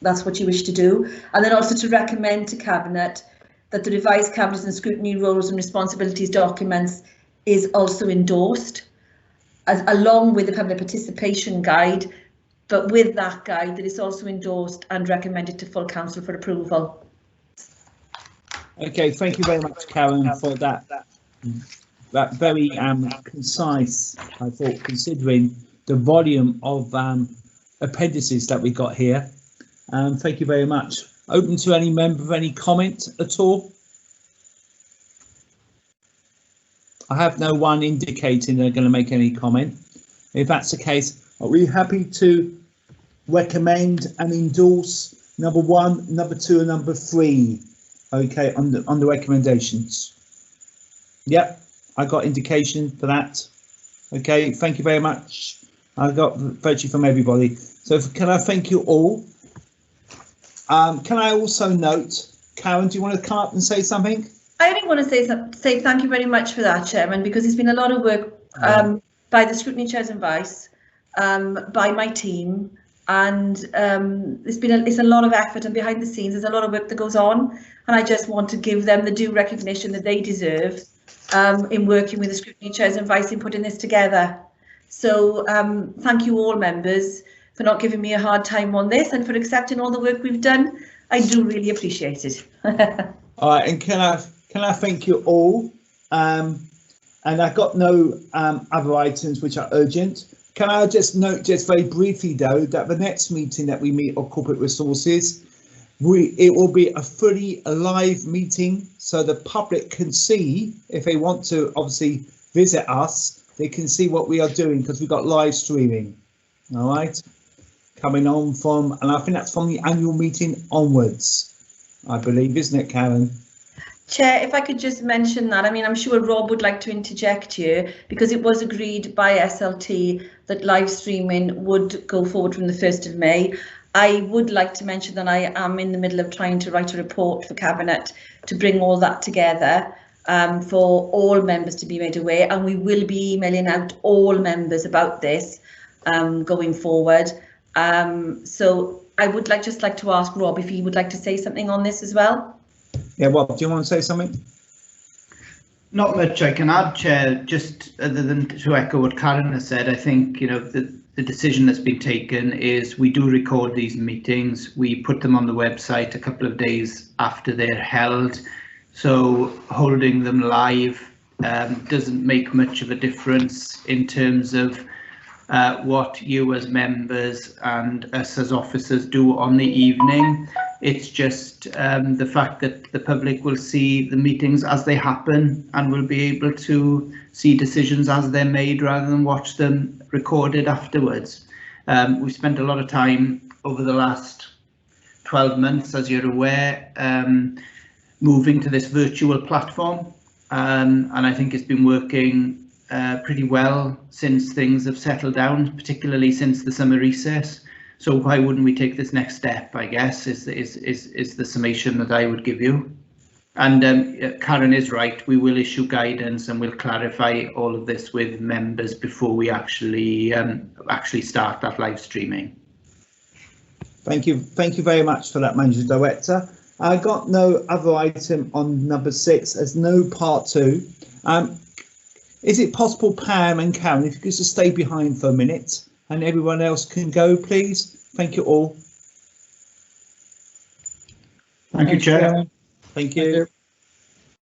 that's what you wish to do, and then also to recommend to Cabinet that the revised Cabinet and Scrutiny roles and responsibilities documents is also endorsed, along with the public participation guide, but with that guide that is also endorsed and recommended to full council for approval. Okay, thank you very much, Karen, for that very concise, I thought, considering the volume of appendices that we got here. Thank you very much. Open to any member of any comment at all? I have no one indicating they're going to make any comment. If that's the case, are we happy to recommend and endorse number 1, number 2 and number 3? Okay, on the recommendations. Yep, I got indication for that. Okay, thank you very much. I got virtually from everybody. So can I thank you all? Can I also note, Karen, do you want to come up and say something? I only want to say thank you very much for that, Chairman, because it's been a lot of work by the Scrutiny Chairs and Vice, by my team, and it's a lot of effort, and behind the scenes there's a lot of work that goes on, and I just want to give them the due recognition that they deserve in working with the Scrutiny Chairs and Vice in putting this together. So thank you all members for not giving me a hard time on this and for accepting all the work we've done. I do really appreciate it. All right, and can I thank you all? And I've got no other items which are urgent. Can I just note just very briefly though that the next meeting that we meet of Corporate Resources, it will be a fully live meeting, so the public can see, if they want to obviously visit us, they can see what we are doing, because we've got live streaming. All right, coming on from, and I think that's from the annual meeting onwards, I believe, isn't it, Karen? Chair, if I could just mention that, I mean, I'm sure Rob would like to interject here, because it was agreed by SLT that live streaming would go forward from the 1st of May. I would like to mention that I am in the middle of trying to write a report for Cabinet to bring all that together for all members to be made aware, and we will be emailing out all members about this going forward. So I would just like to ask Rob if he would like to say something on this as well. Yeah, Rob, do you want to say something? Not much I can add, Chair, just other than to echo what Karen has said. I think, you know, the decision that's been taken is we do record these meetings. We put them on the website a couple of days after they're held. So holding them live doesn't make much of a difference in terms of what you as members and us as officers do on the evening. It's just the fact that the public will see the meetings as they happen and will be able to see decisions as they're made rather than watch them recorded afterwards. We've spent a lot of time over the last 12 months, as you're aware, moving to this virtual platform, and I think it's been working pretty well since things have settled down, particularly since the summer recess. So why wouldn't we take this next step, I guess, is the summation that I would give you. And Karen is right, we will issue guidance and we'll clarify all of this with members before we actually start that live streaming. Thank you very much for that, Managing Director. I got no other item on number 6. There's no part 2. Is it possible, Pam and Karen, if you could just stay behind for a minute and everyone else can go, please? Thank you all. Thank you, Chair. Thank you.